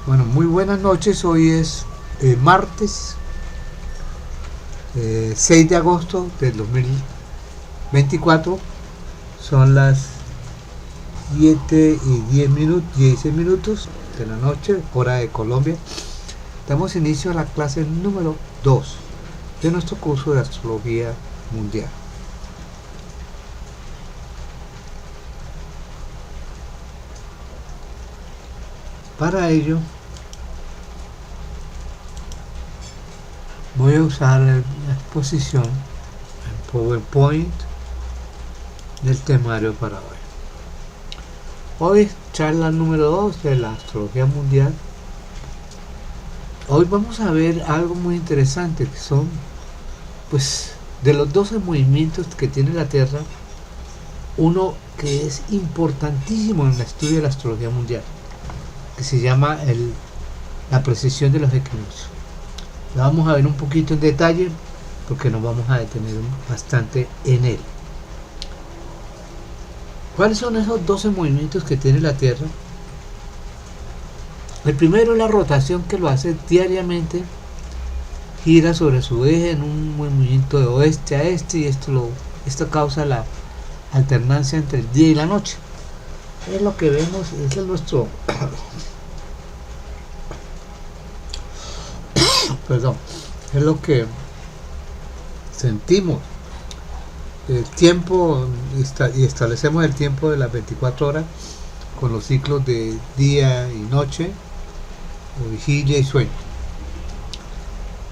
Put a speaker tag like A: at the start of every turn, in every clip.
A: Bueno, muy buenas noches. Hoy es martes 6 de agosto del 2024. Son las 7 y 10 minutos, 16 minutos de la noche, hora de Colombia. Damos inicio a la clase número 2 de nuestro curso de astrología mundial. Para ello voy a usar la exposición, el PowerPoint del temario para hoy. Hoy es charla número 2 de la astrología mundial. Hoy vamos a ver algo muy interesante, que son, pues, de los 12 movimientos que tiene la Tierra, uno que es importantísimo en el estudio de la astrología mundial, que se llama la precesión de los equinoccios. La vamos a ver un poquito en detalle porque nos vamos a detener bastante en él. ¿Cuáles son esos 12 movimientos que tiene la Tierra? El primero es la rotación, que lo hace diariamente, gira sobre su eje en un movimiento de oeste a este, y esto causa la alternancia entre el día y la noche. Es lo que vemos, ese es nuestro perdón, es lo que sentimos. El tiempo, y establecemos el tiempo de las 24 horas con los ciclos de día y noche, o vigilia y sueño.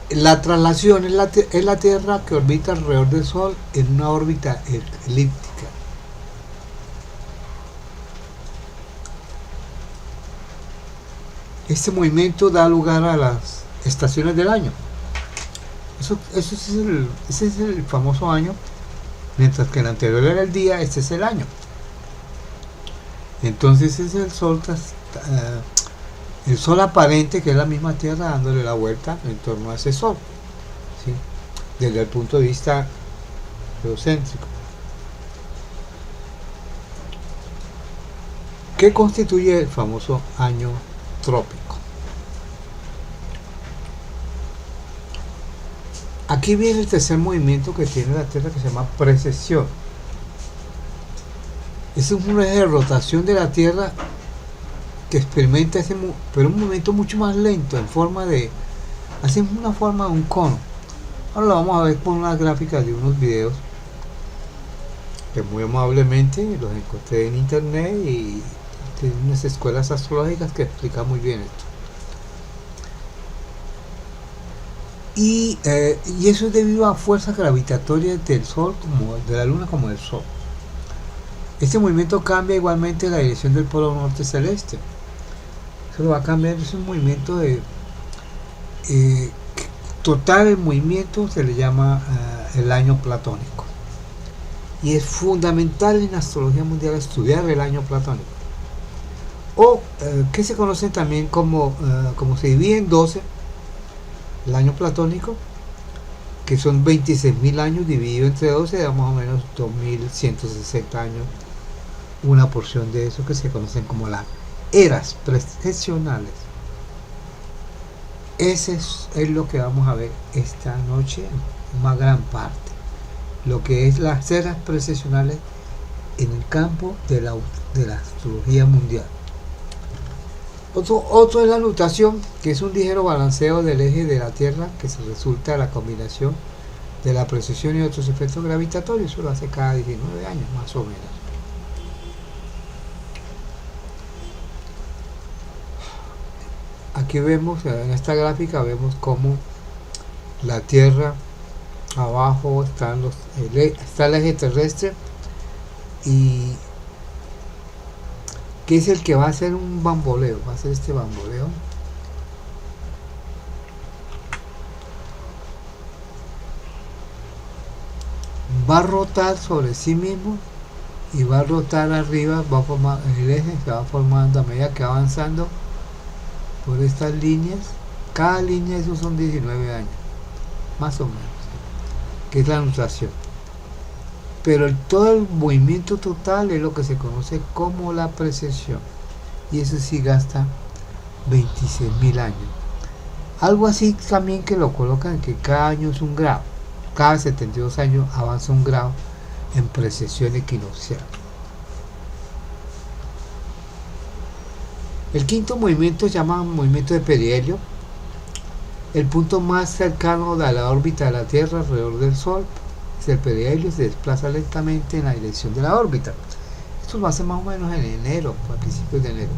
A: La traslación es la Tierra que orbita alrededor del Sol en una órbita elíptica. Este movimiento da lugar a las estaciones del año. Ese es el famoso año. Mientras que el anterior era el día, este es el año. Entonces es el sol aparente, que es la misma Tierra dándole la vuelta en torno a ese sol, ¿sí? Desde el punto de vista geocéntrico. ¿Qué constituye el famoso año trópico? Aquí viene el tercer movimiento que tiene la Tierra, que se llama precesión. Es un eje de rotación de la Tierra que experimenta pero un movimiento mucho más lento, en forma de, hacemos una forma de un cono. Ahora lo vamos a ver con unas gráficas de unos videos que muy amablemente los encontré en internet, y tienen unas escuelas astrológicas que explican muy bien esto. Y eso es debido a fuerzas gravitatorias del Sol, como de la Luna, como del Sol. Este movimiento cambia igualmente la dirección del polo norte celeste. Eso lo va a cambiar. Es un movimiento total. El movimiento se le llama el año platónico, y es fundamental en la astrología mundial estudiar el año platónico, o que se conoce también como se divide en 12. El año platónico, que son 26.000 años dividido entre 12, da más o menos 2.160 años, una porción de eso que se conocen como las eras precesionales. Ese es lo que vamos a ver esta noche, una gran parte, lo que es las eras precesionales en el campo de la astrología mundial. Otro es la nutación, que es un ligero balanceo del eje de la Tierra que se resulta de la combinación de la precesión y otros efectos gravitatorios. Eso lo hace cada 19 años más o menos. Aquí vemos, en esta gráfica vemos cómo la Tierra, abajo está el eje terrestre, y que es el que va a hacer un bamboleo, va a hacer este bamboleo. Va a rotar sobre sí mismo y va a rotar arriba, va a formar el eje, se va formando a medida que va avanzando por estas líneas. Cada línea, esos son 19 años, más o menos, que es la nutación. Pero todo el movimiento total es lo que se conoce como la precesión, y eso sí gasta 26.000 años. Algo así también que lo colocan que cada año es un grado. Cada 72 años avanza un grado en precesión equinoccial. El quinto movimiento se llama movimiento de perihelio. El punto más cercano a la órbita de la Tierra alrededor del Sol es el perihelio, se desplaza lentamente en la dirección de la órbita. Esto lo hace más o menos en enero, a principios de enero.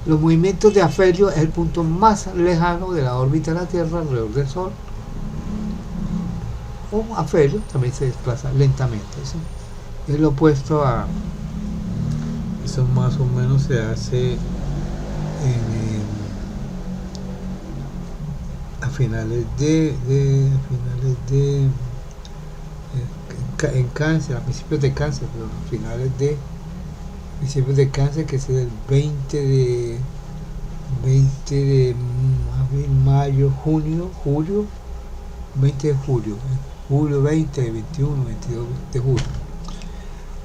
A: Los movimientos de afelio es el punto más lejano de la órbita de la Tierra alrededor del Sol. O afelio también se desplaza lentamente. ¿Sí? Es lo opuesto a... Eso más o menos se hace a finales en cáncer, a principios de cáncer, pero a principios de cáncer, que es el 20 de abril, mayo, junio, julio, 20 de julio, julio 20, 21, 22 de julio.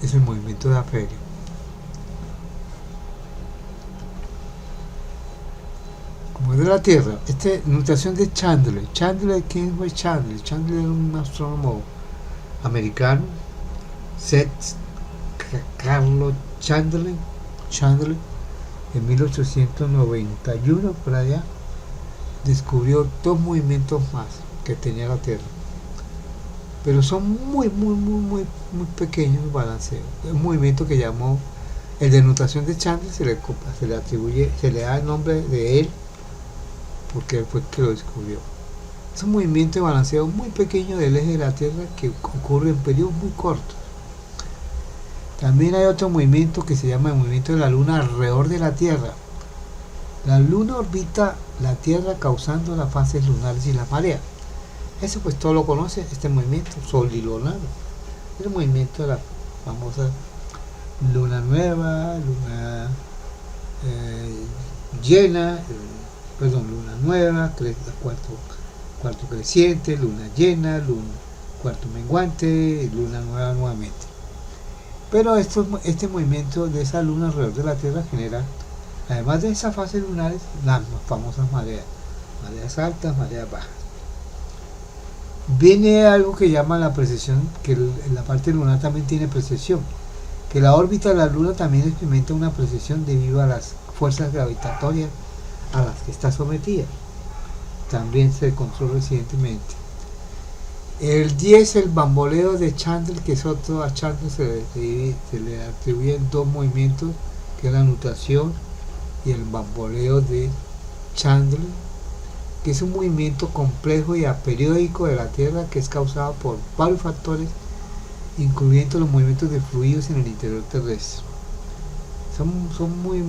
A: Es el movimiento de afelio. Como es de la Tierra, notación de Chandler. ¿Quién fue Chandler? Chandler era un astrónomo americano, Seth Carlo Chandler, en 1891 por allá, descubrió dos movimientos más que tenía la Tierra, pero son muy pequeños balanceos. Un movimiento que llamó el de notación de Chandler, se le da el nombre de él porque fue que lo descubrió. Es un movimiento de balanceo muy pequeño del eje de la Tierra que ocurre en periodos muy cortos. También hay otro movimiento que se llama el movimiento de la Luna alrededor de la Tierra. La Luna orbita la Tierra causando las fases lunares y la marea. Eso pues todo lo conoce, este movimiento solilunar. El movimiento de la famosa luna nueva, luna llena, luna nueva, cuarto creciente, luna llena, cuarto menguante, luna nueva nuevamente. Pero este movimiento de esa luna alrededor de la Tierra genera, además de esas fases lunares, las famosas mareas altas, mareas bajas. Viene algo que llama la precesión, que la parte lunar también tiene precesión, que la órbita de la Luna también experimenta una precesión debido a las fuerzas gravitatorias a las que está sometida. También se encontró recientemente. El 10, el bamboleo de Chandler, que es otro, a Chandler se le atribuyen dos movimientos, que es la nutación y el bamboleo de Chandler, que es un movimiento complejo y aperiódico de la Tierra que es causado por varios factores, incluyendo los movimientos de fluidos en el interior terrestre. Son muy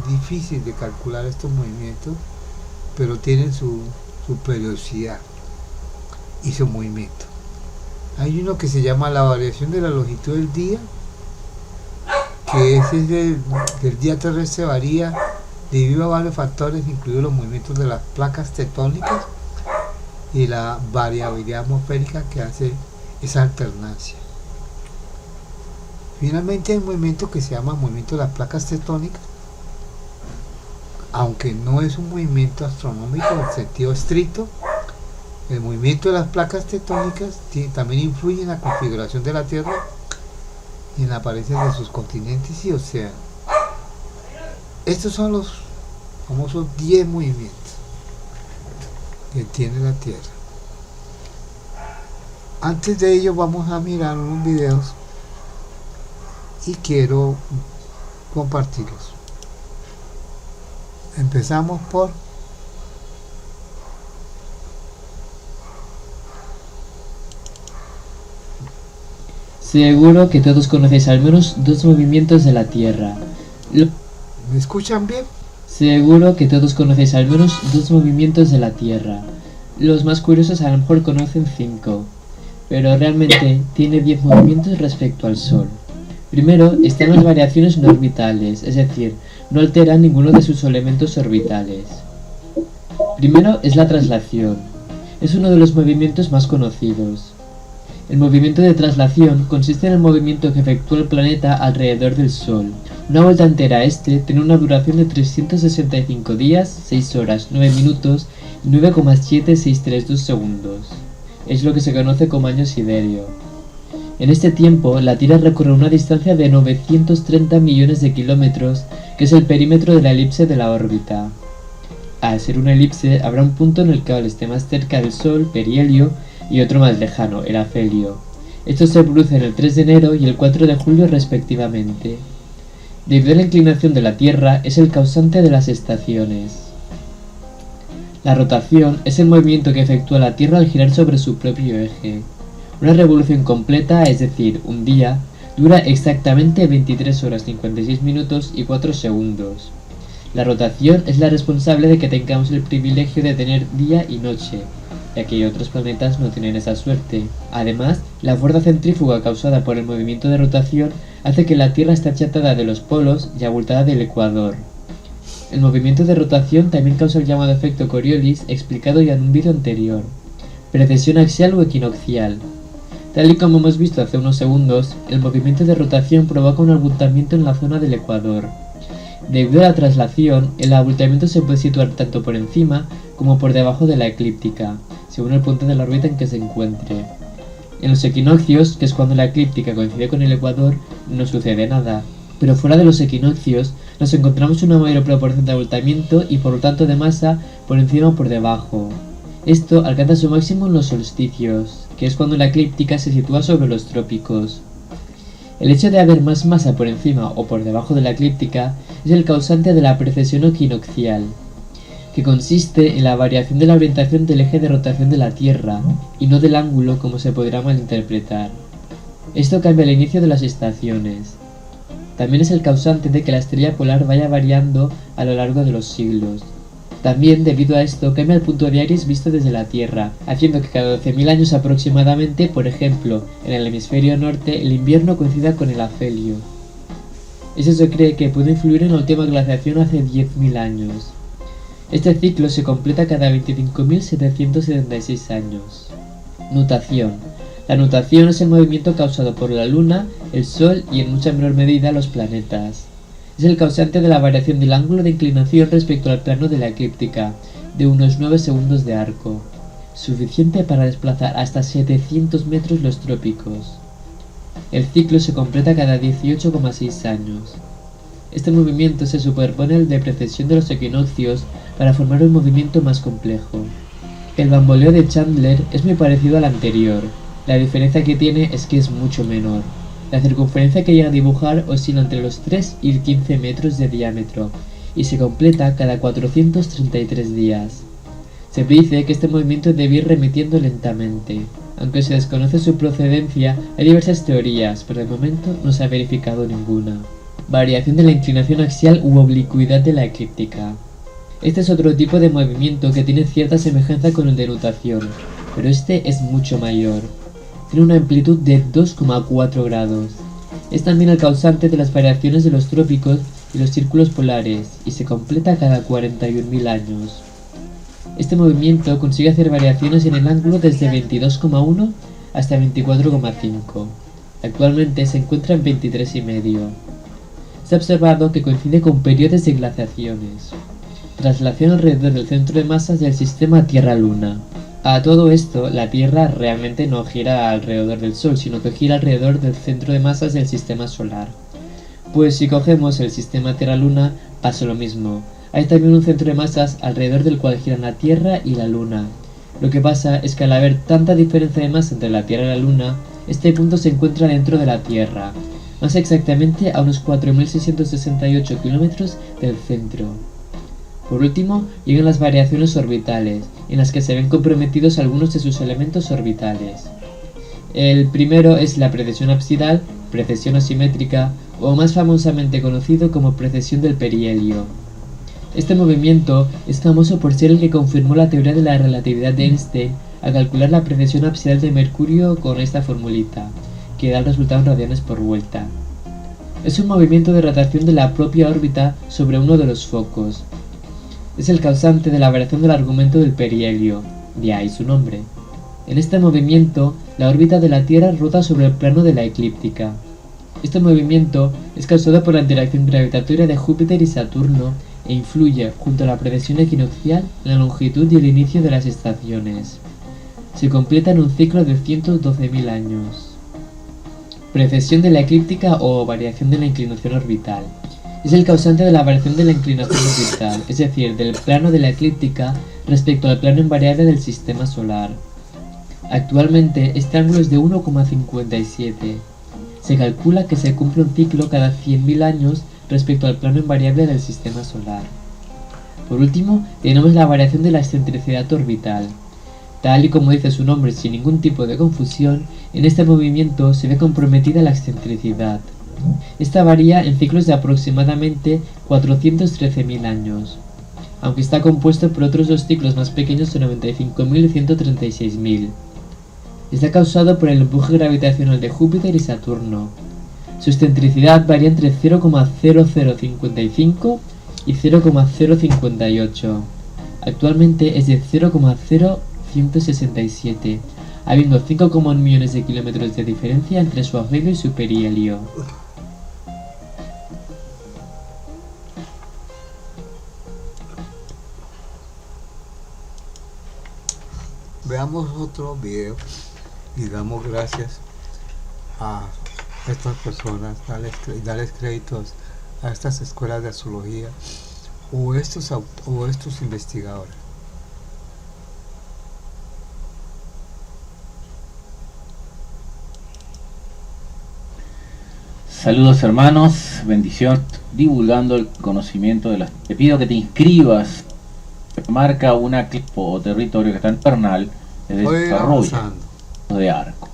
A: difíciles de calcular estos movimientos, pero tienen su periodicidad y su movimiento. Hay uno que se llama la variación de la longitud del día, que es el día terrestre varía debido a varios factores, incluidos los movimientos de las placas tectónicas y la variabilidad atmosférica que hace esa alternancia. Finalmente hay un movimiento que se llama movimiento de las placas tectónicas, aunque no es un movimiento astronómico en sentido estricto. El movimiento de las placas tectónicas también influye en la configuración de la Tierra y en la apariencia de sus continentes y océanos. Estos son los famosos 10 movimientos que tiene la Tierra. Antes de ello vamos a mirar unos videos y quiero compartirlos. Empezamos por
B: seguro que todos conocéis al menos dos movimientos de la Tierra.
A: ¿Me escuchan bien?
B: Seguro que todos conocéis al menos dos movimientos de la Tierra. Los más curiosos a lo mejor conocen 5, pero realmente tiene 10 movimientos respecto al Sol. Primero están las variaciones no orbitales, es decir, no alteran ninguno de sus elementos orbitales. Primero es la traslación. Es uno de los movimientos más conocidos. El movimiento de traslación consiste en el movimiento que efectúa el planeta alrededor del Sol. Una vuelta entera a este tiene una duración de 365 días, 6 horas, 9 minutos y 9,7632 segundos. Es lo que se conoce como año siderio. En este tiempo, la Tierra recorre una distancia de 930 millones de kilómetros, que es el perímetro de la elipse de la órbita. Al ser una elipse, habrá un punto en el que esté más cerca del Sol, perihelio, y otro más lejano, el afelio. Estos se producen el 3 de enero y el 4 de julio respectivamente. Debido a la inclinación de la Tierra, es el causante de las estaciones. La rotación es el movimiento que efectúa la Tierra al girar sobre su propio eje. Una revolución completa, es decir, un día, dura exactamente 23 horas 56 minutos y 4 segundos. La rotación es la responsable de que tengamos el privilegio de tener día y noche, ya que otros planetas no tienen esa suerte. Además, la fuerza centrífuga causada por el movimiento de rotación hace que la Tierra esté achatada de los polos y abultada del ecuador. El movimiento de rotación también causa el llamado efecto Coriolis, explicado ya en un vídeo anterior, precesión axial o equinoccial. Tal y como hemos visto hace unos segundos, el movimiento de rotación provoca un abultamiento en la zona del ecuador. Debido a la traslación, el abultamiento se puede situar tanto por encima como por debajo de la eclíptica, según el punto de la órbita en que se encuentre. En los equinoccios, que es cuando la eclíptica coincide con el ecuador, no sucede nada, pero fuera de los equinoccios nos encontramos una mayor proporción de abultamiento y por lo tanto de masa por encima o por debajo. Esto alcanza su máximo en los solsticios, que es cuando la eclíptica se sitúa sobre los trópicos. El hecho de haber más masa por encima o por debajo de la eclíptica es el causante de la precesión equinoccial, que consiste en la variación de la orientación del eje de rotación de la Tierra, y no del ángulo como se podrá malinterpretar. Esto cambia el inicio de las estaciones. También es el causante de que la estrella polar vaya variando a lo largo de los siglos. También, debido a esto, cambia el punto de Iris visto desde la Tierra, haciendo que cada 12.000 años aproximadamente, por ejemplo, en el hemisferio norte, el invierno coincida con el afelio. Eso se cree que puede influir en la última glaciación hace 10.000 años. Este ciclo se completa cada 25.776 años. Nutación. La nutación es el movimiento causado por la Luna, el Sol y en mucha menor medida los planetas. Es el causante de la variación del ángulo de inclinación respecto al plano de la eclíptica, de unos 9 segundos de arco, suficiente para desplazar hasta 700 metros los trópicos. El ciclo se completa cada 18,6 años. Este movimiento se superpone al de precesión de los equinoccios para formar un movimiento más complejo. El bamboleo de Chandler es muy parecido al anterior, la diferencia que tiene es que es mucho menor. La circunferencia que llega a dibujar oscila entre los 3 y 15 metros de diámetro y se completa cada 433 días. Se dice que este movimiento debe ir remitiendo lentamente. Aunque se desconoce su procedencia, hay diversas teorías, pero de momento no se ha verificado ninguna. Variación de la inclinación axial u oblicuidad de la eclíptica. Este es otro tipo de movimiento que tiene cierta semejanza con el de nutación, pero este es mucho mayor. Tiene una amplitud de 2,4 grados. Es también el causante de las variaciones de los trópicos y los círculos polares, y se completa cada 41.000 años. Este movimiento consigue hacer variaciones en el ángulo desde 22,1 hasta 24,5. Actualmente se encuentra en 23,5. Se ha observado que coincide con periodos de glaciaciones. Traslación alrededor del centro de masas del sistema Tierra-Luna. A todo esto, la Tierra realmente no gira alrededor del Sol, sino que gira alrededor del centro de masas del sistema solar. Pues si cogemos el sistema Tierra-Luna, pasa lo mismo. Hay también un centro de masas alrededor del cual giran la Tierra y la Luna. Lo que pasa es que al haber tanta diferencia de masa entre la Tierra y la Luna, este punto se encuentra dentro de la Tierra, más exactamente a unos 4.668 kilómetros del centro. Por último, llegan las variaciones orbitales, en las que se ven comprometidos algunos de sus elementos orbitales. El primero es la precesión apsidal, precesión asimétrica, o más famosamente conocido como precesión del perihelio. Este movimiento es famoso por ser el que confirmó la teoría de la relatividad de Einstein al calcular la precesión apsidal de Mercurio con esta formulita, que da el resultado en radianes por vuelta. Es un movimiento de rotación de la propia órbita sobre uno de los focos. Es el causante de la variación del argumento del perihelio, de ahí su nombre. En este movimiento, La órbita de la Tierra rota sobre el plano de la eclíptica. Este movimiento es causado por la interacción gravitatoria de Júpiter y Saturno e influye, junto a la precesión equinoccial, en la longitud y el inicio de las estaciones. Se completa en un ciclo de 112.000 años. Precesión de la eclíptica o variación de la inclinación orbital. Es el causante de la variación de la inclinación orbital, es decir, del plano de la eclíptica respecto al plano invariable del sistema solar. Actualmente este ángulo es de 1,57. Se calcula que se cumple un ciclo cada 100.000 años respecto al plano invariable del sistema solar. Por último, tenemos la variación de la excentricidad orbital. Tal y como dice su nombre sin ningún tipo de confusión, en este movimiento se ve comprometida la excentricidad. Esta varía en ciclos de aproximadamente 413.000 años, aunque está compuesto por otros dos ciclos más pequeños de 95.000 y 136.000. Está causado por el empuje gravitacional de Júpiter y Saturno. Su excentricidad varía entre 0,0055 y 0,058. Actualmente es de 0,0167, habiendo 5,1 millones de kilómetros de diferencia entre su afelio y su perihelio.
A: Veamos otro video y damos gracias a estas personas, darles créditos a estas escuelas de astrología o estos investigadores.
C: Saludos hermanos, bendición, divulgando el conocimiento de las... Te pido que te inscribas, marca una clipo o territorio que está en Pernal, de desarrollo de arco.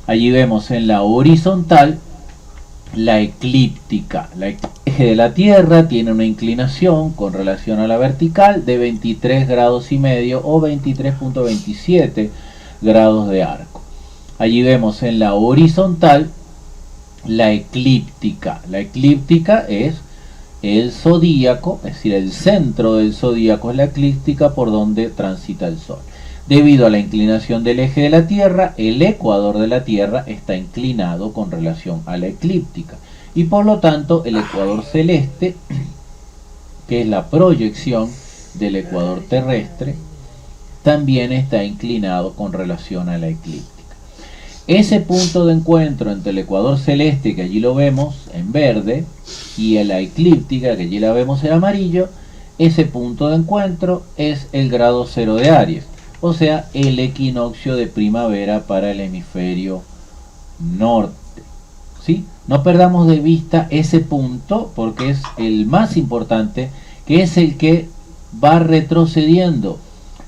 C: Allí vemos en la horizontal la eclíptica. El eje de la Tierra tiene una inclinación con relación a la vertical de 23 grados y medio o 23.27 grados de arco. Allí vemos en la horizontal la eclíptica. La eclíptica es el zodíaco, es decir, el centro del zodíaco es la eclíptica por donde transita el Sol. Debido a la inclinación del eje de la Tierra, el ecuador de la Tierra está inclinado con relación a la eclíptica. Y por lo tanto, el ecuador celeste, que es la proyección del ecuador terrestre, también está inclinado con relación a la eclíptica. Ese punto de encuentro entre el ecuador celeste, que allí lo vemos en verde, y la eclíptica, que allí la vemos en amarillo, ese punto de encuentro es el grado 0 de Aries, o sea, el equinoccio de primavera para el hemisferio norte. ¿Sí? No perdamos de vista ese punto porque es el más importante, que es el que va retrocediendo.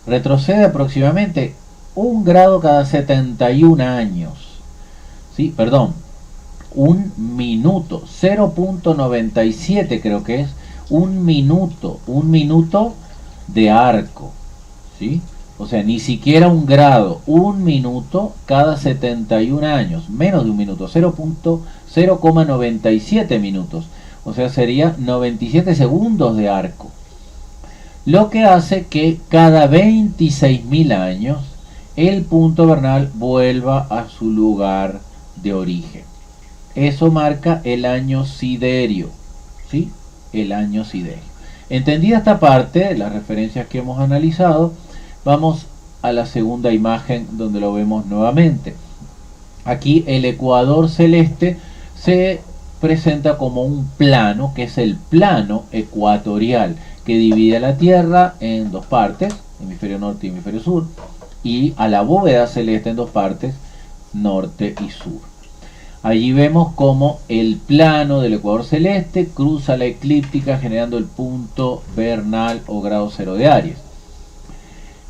C: Retrocede aproximadamente 1 grado cada 71 años. ¿Sí? Perdón, 1 minuto, 0.97 creo que es, 1 minuto de arco. ¿Sí? O sea, ni siquiera 1 grado, 1 minuto cada 71 años, menos de 1 minuto, 0,97 minutos, o sea, sería 97 segundos de arco. Lo que hace que cada 26.000 años el punto vernal vuelva a su lugar de origen. Eso marca el año siderio, ¿sí? El año siderio. Entendida esta parte, las referencias que hemos analizado, vamos a la segunda imagen donde lo vemos nuevamente. Aquí el ecuador celeste se presenta como un plano, que es el plano ecuatorial, que divide la Tierra en dos partes, hemisferio norte y hemisferio sur, y a la bóveda celeste en dos partes, norte y sur. Allí vemos como el plano del ecuador celeste cruza la eclíptica generando el punto vernal o grado 0 de Aries.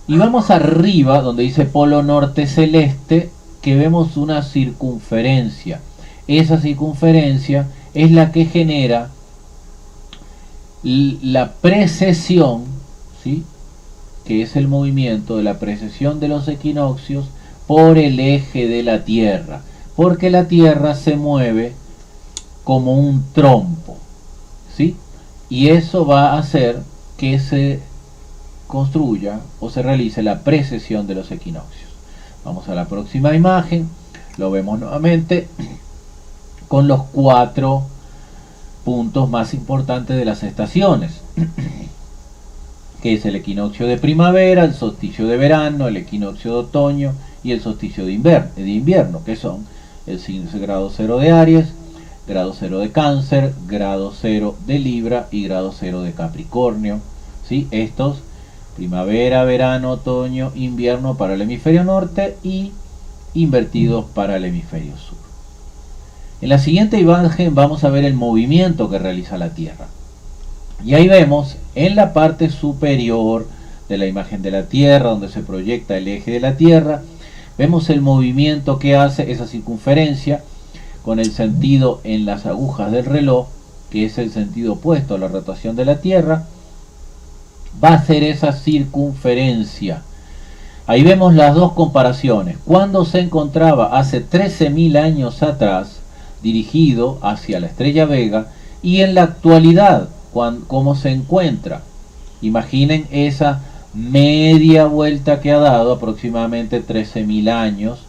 C: Y vamos arriba, donde dice polo norte celeste, que vemos una circunferencia. Esa circunferencia es la que genera la precesión, ¿sí? Que es el movimiento de la precesión de los equinoccios por el eje de la Tierra. Porque la Tierra se mueve como un trompo, ¿sí? Y eso va a hacer que se construya o se realice la precesión de los equinoccios. Vamos a la próxima imagen, lo vemos nuevamente con los 4 puntos más importantes de las estaciones, que es el equinoccio de primavera, el solsticio de verano, el equinoccio de otoño y el solsticio de invierno, que son el grado 0 de Aries, grado 0 de Cáncer, grado 0 de Libra y grado 0 de Capricornio. ¿Sí? Estos, primavera, verano, otoño, invierno para el hemisferio norte y invertidos para el hemisferio sur. En la siguiente imagen vamos a ver el movimiento que realiza la Tierra. Y ahí vemos en la parte superior de la imagen de la Tierra, donde se proyecta el eje de la Tierra, vemos el movimiento que hace esa circunferencia con el sentido en las agujas del reloj, que es el sentido opuesto a la rotación de la Tierra, va a hacer esa circunferencia. Ahí vemos las dos comparaciones. Cuando se encontraba hace 13.000 años atrás, dirigido hacia la estrella Vega, y en la actualidad, cómo se encuentra. Imaginen esa media vuelta que ha dado, aproximadamente 13.000 años,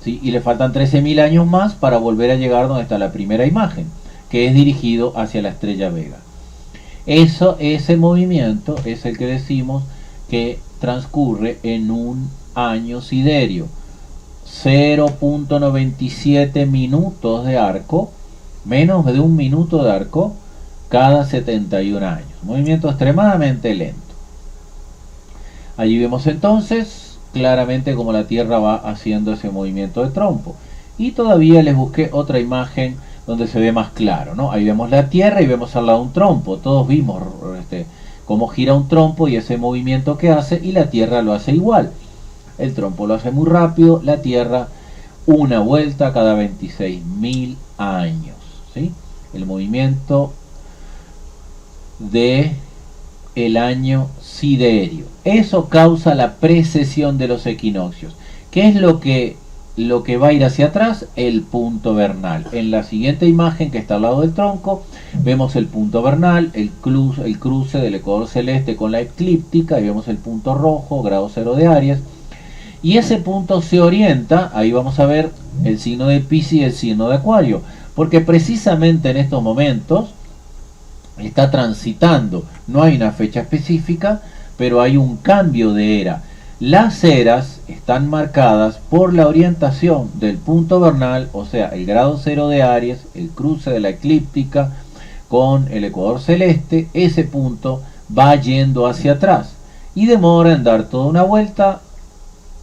C: ¿sí? Y le faltan 13.000 años más para volver a llegar donde está la primera imagen, que es dirigido hacia la estrella Vega. Ese movimiento es el que decimos que transcurre en un año siderio. 0.97 minutos de arco, menos de un minuto de arco cada 71 años. Movimiento extremadamente lento. Allí vemos entonces claramente cómo la Tierra va haciendo ese movimiento de trompo. Y todavía les busqué otra imagen donde se ve más claro, ¿no? Ahí vemos la Tierra y vemos al lado un trompo. Todos vimos cómo gira un trompo y ese movimiento que hace, y la Tierra lo hace igual. El trompo lo hace muy rápido, la Tierra una vuelta cada 26.000 años, ¿sí? El movimiento de el año siderio. Eso causa la precesión de los equinoccios. ¿Qué es lo que va a ir hacia atrás? El punto vernal. En la siguiente imagen, que está al lado del tronco, vemos el punto vernal, el cruce del ecuador celeste con la eclíptica, y vemos el punto rojo, grado 0 de Aries. Y ese punto se orienta, ahí vamos a ver el signo de Piscis y el signo de Acuario, porque precisamente en estos momentos está transitando, no hay una fecha específica, pero hay un cambio de era. Las eras están marcadas por la orientación del punto vernal, o sea, el grado 0 de Aries, el cruce de la eclíptica con el ecuador celeste. Ese punto va yendo hacia atrás y demora en dar toda una vuelta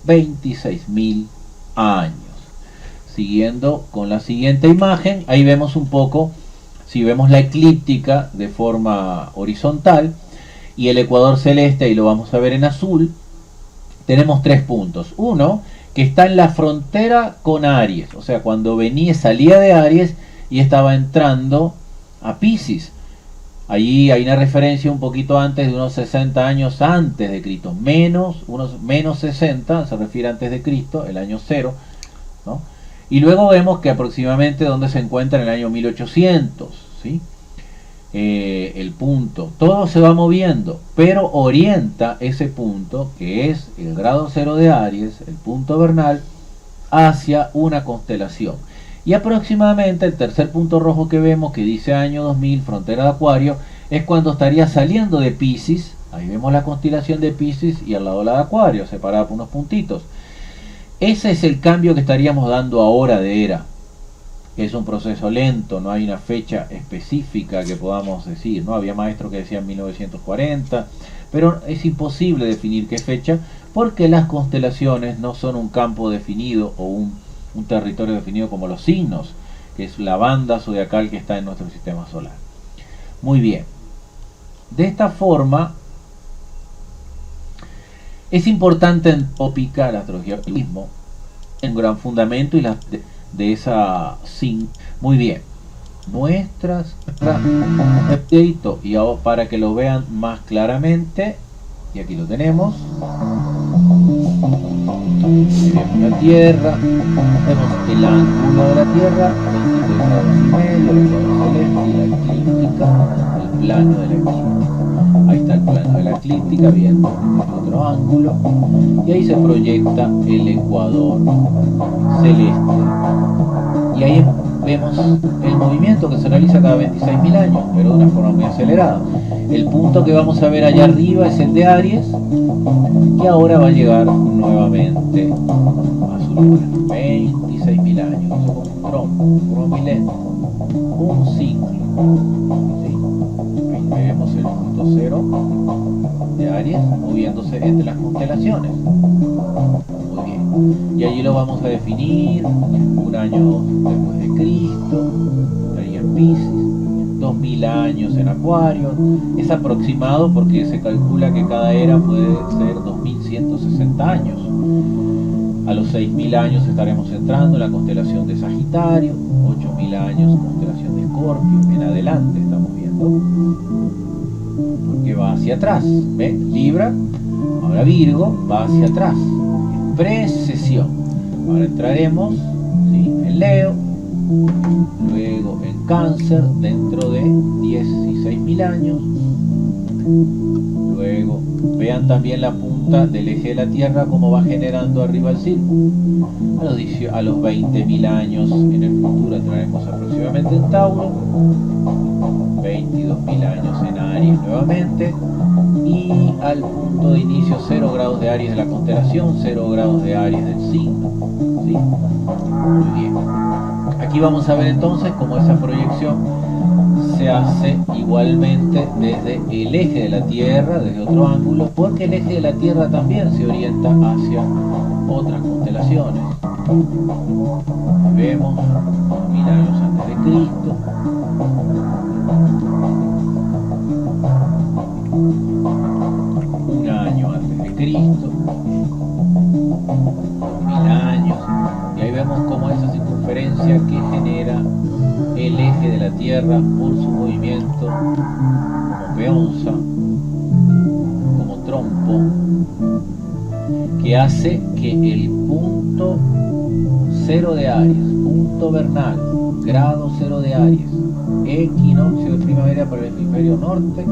C: 26.000 años. Siguiendo con la siguiente imagen, ahí vemos un poco, si vemos la eclíptica de forma horizontal y el ecuador celeste, ahí lo vamos a ver en azul, tenemos 3 puntos. Uno que está en la frontera con Aries, o sea, cuando salía de Aries y estaba entrando a Piscis. Allí hay una referencia un poquito antes, de unos 60 años antes de Cristo, menos 60, se refiere antes de Cristo, el año 0, ¿no? Y luego vemos que aproximadamente donde se encuentra en el año 1800, ¿sí? El punto, todo se va moviendo, pero orienta ese punto, que es el grado 0 de Aries, el punto vernal, hacia una constelación. Y aproximadamente el tercer punto rojo que vemos, que dice año 2000, frontera de Acuario, es cuando estaría saliendo de Piscis. Ahí vemos la constelación de Piscis y al lado la de Acuario, separada por unos puntitos. Ese es el cambio que estaríamos dando ahora de era. Es un proceso lento, no hay una fecha específica que podamos decir, ¿no? Había maestros que decían 1940, pero es imposible definir qué fecha, porque las constelaciones no son un campo definido o un territorio definido como los signos, que es la banda zodiacal que está en nuestro sistema solar. Muy bien. De esta forma, es importante en tópica la astrología mismo, en gran fundamento y de esa sin. Muy bien. Nuestras y ahora, para que lo vean más claramente, y aquí lo tenemos. Vemos la Tierra, vemos el ángulo de la Tierra, 23 grados y medio, el ecuador celeste y la eclíptica, el plano de la eclíptica. Ahí está el plano de la eclíptica, bien, otro ángulo, y ahí se proyecta el ecuador celeste. Y ahí vemos el movimiento que se realiza cada 26.000 años, pero de una forma muy acelerada. El punto que vamos a ver allá arriba es el de Aries, que ahora va a llegar nuevamente a su lugar. 26.000 años, eso como un trompo, un milenio, un ciclo. ¿Sí? Ahí vemos el punto cero de Aries moviéndose entre las constelaciones. Muy bien. Y allí lo vamos a definir: un año después de Cristo, estaría en Piscis, 2000 años en Acuario. Es aproximado porque se calcula que cada era puede ser 2160 años. A los 6000 años estaremos entrando en la constelación de Sagitario, 8000 años constelación de Escorpio, en adelante estamos viendo, porque va hacia atrás. ¿Ven? Libra, ahora Virgo, va hacia atrás, en precesión. Ahora entraremos, ¿sí?, en Leo, luego en Cáncer dentro de 16.000 años. Luego vean también la punta del eje de la Tierra como va generando arriba el círculo. A los 20.000 años en el futuro entraremos aproximadamente en Tauro, 22.000 años en Aries nuevamente, y al punto de inicio 0 grados de Aries de la constelación, 0 grados de Aries del signo. ¿Sí? Muy bien. Aquí vamos a ver entonces cómo esa proyección se hace igualmente desde el eje de la Tierra, desde otro ángulo, porque el eje de la Tierra también se orienta hacia otras constelaciones. Vemos 1000 años antes de Cristo, un año antes de Cristo, 2000 años, y ahí vemos cómo esa circunferencia que genera el eje de la Tierra por su movimiento como peonza, como trompo, que hace que el punto 0 de Aries, punto vernal, grado 0 de Aries, equinoccio de primavera para el hemisferio norte,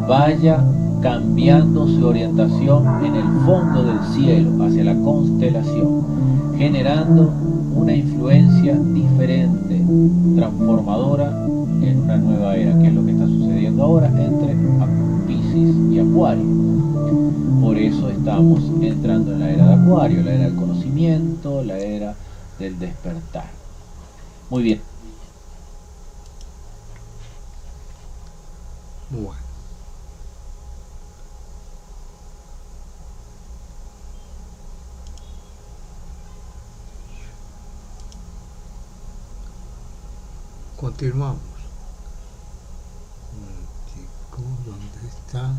C: vaya cambiando su orientación en el fondo del cielo hacia la constelación, generando una influencia diferente, transformadora en una nueva era, que es lo que está sucediendo ahora entre Piscis y Acuario. Por eso estamos entrando en la era de Acuario, la era del conocimiento, la era del despertar. Muy bien.
A: Bueno. Continuamos. ¿Dónde está?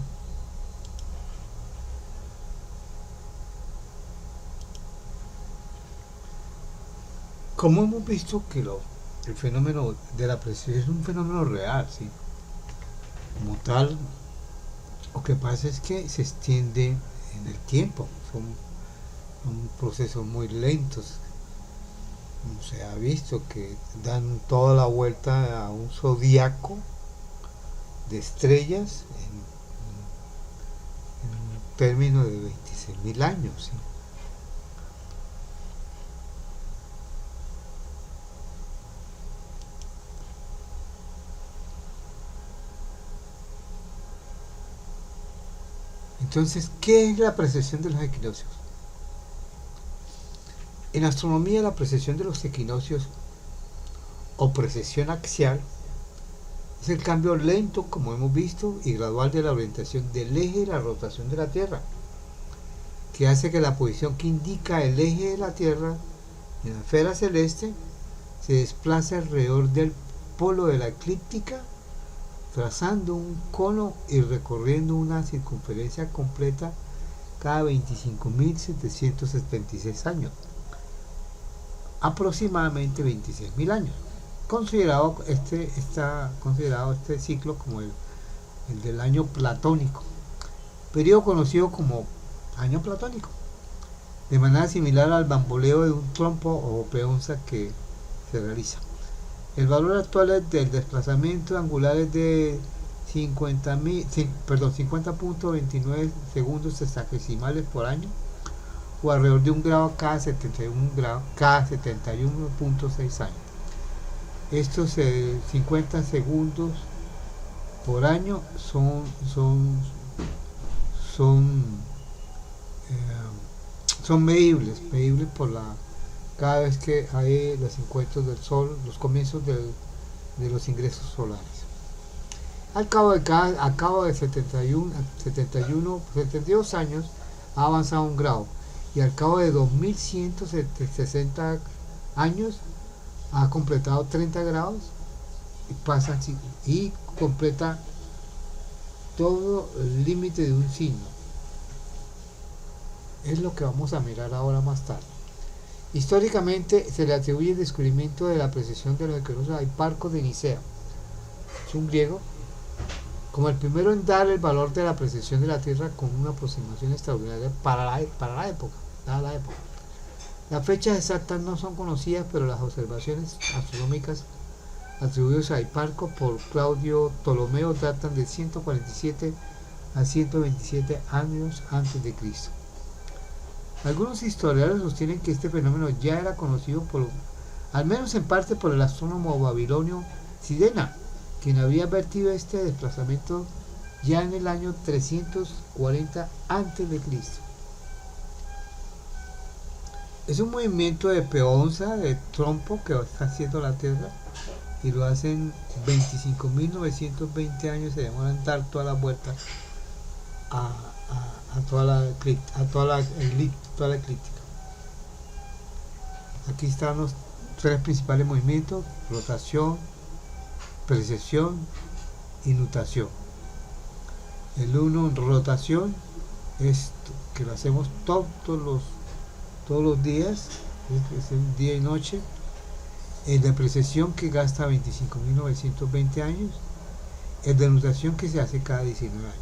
A: Como hemos visto que el fenómeno de la precesión es un fenómeno real, ¿sí? Como tal, lo que pasa es que se extiende en el tiempo, son procesos muy lentos. Se ha visto que dan toda la vuelta a un zodiaco de estrellas en un término de 26.000 años, ¿sí? Entonces, ¿qué es la precesión de los equinoccios? En astronomía, la precesión de los equinoccios o precesión axial es el cambio lento, como hemos visto, y gradual de la orientación del eje de la rotación de la Tierra, que hace que la posición que indica el eje de la Tierra en la esfera celeste se desplace alrededor del polo de la eclíptica, trazando un cono y recorriendo una circunferencia completa cada 25.776 años, aproximadamente 26.000 años. Está considerado este ciclo como el del año platónico, periodo conocido como año platónico, de manera similar al bamboleo de un trompo o peonza que se realiza. El valor actual del desplazamiento angular es de 50.29 segundos sexagesimales por año, o alrededor de un grado cada 71.6 años. Estos 50 segundos por año son medibles por cada vez que hay los encuentros del sol, los comienzos de los ingresos solares. Al cabo de 72 años ha avanzado un grado, y al cabo de 2160 años ha completado 30 grados y completa todo el límite de un signo. Es lo que vamos a mirar ahora más tarde. Históricamente se le atribuye el descubrimiento de la precesión de los equinoccios a Hiparco de Nicea, es un griego, como el primero en dar el valor de la precesión de la Tierra con una aproximación extraordinaria para la época. Las fechas exactas no son conocidas, pero las observaciones astronómicas atribuidas a Hiparco por Claudio Ptolomeo datan de 147 a 127 años antes de Cristo. Algunos historiadores sostienen que este fenómeno ya era conocido al menos en parte por el astrónomo babilonio Sidena, quien había advertido este desplazamiento ya en el año 340 a.C. Es un movimiento de peonza, de trompo, que está haciendo la Tierra, y lo hacen 25.920 años. Se demoran dar toda la vuelta a toda la eclíptica. Aquí están los tres principales movimientos: rotación, precesión y nutación. El uno en rotación es que lo hacemos todos los días, es el día y noche. El de precesión, que gasta 25.920 años. El de nutación, que se hace cada 19 años.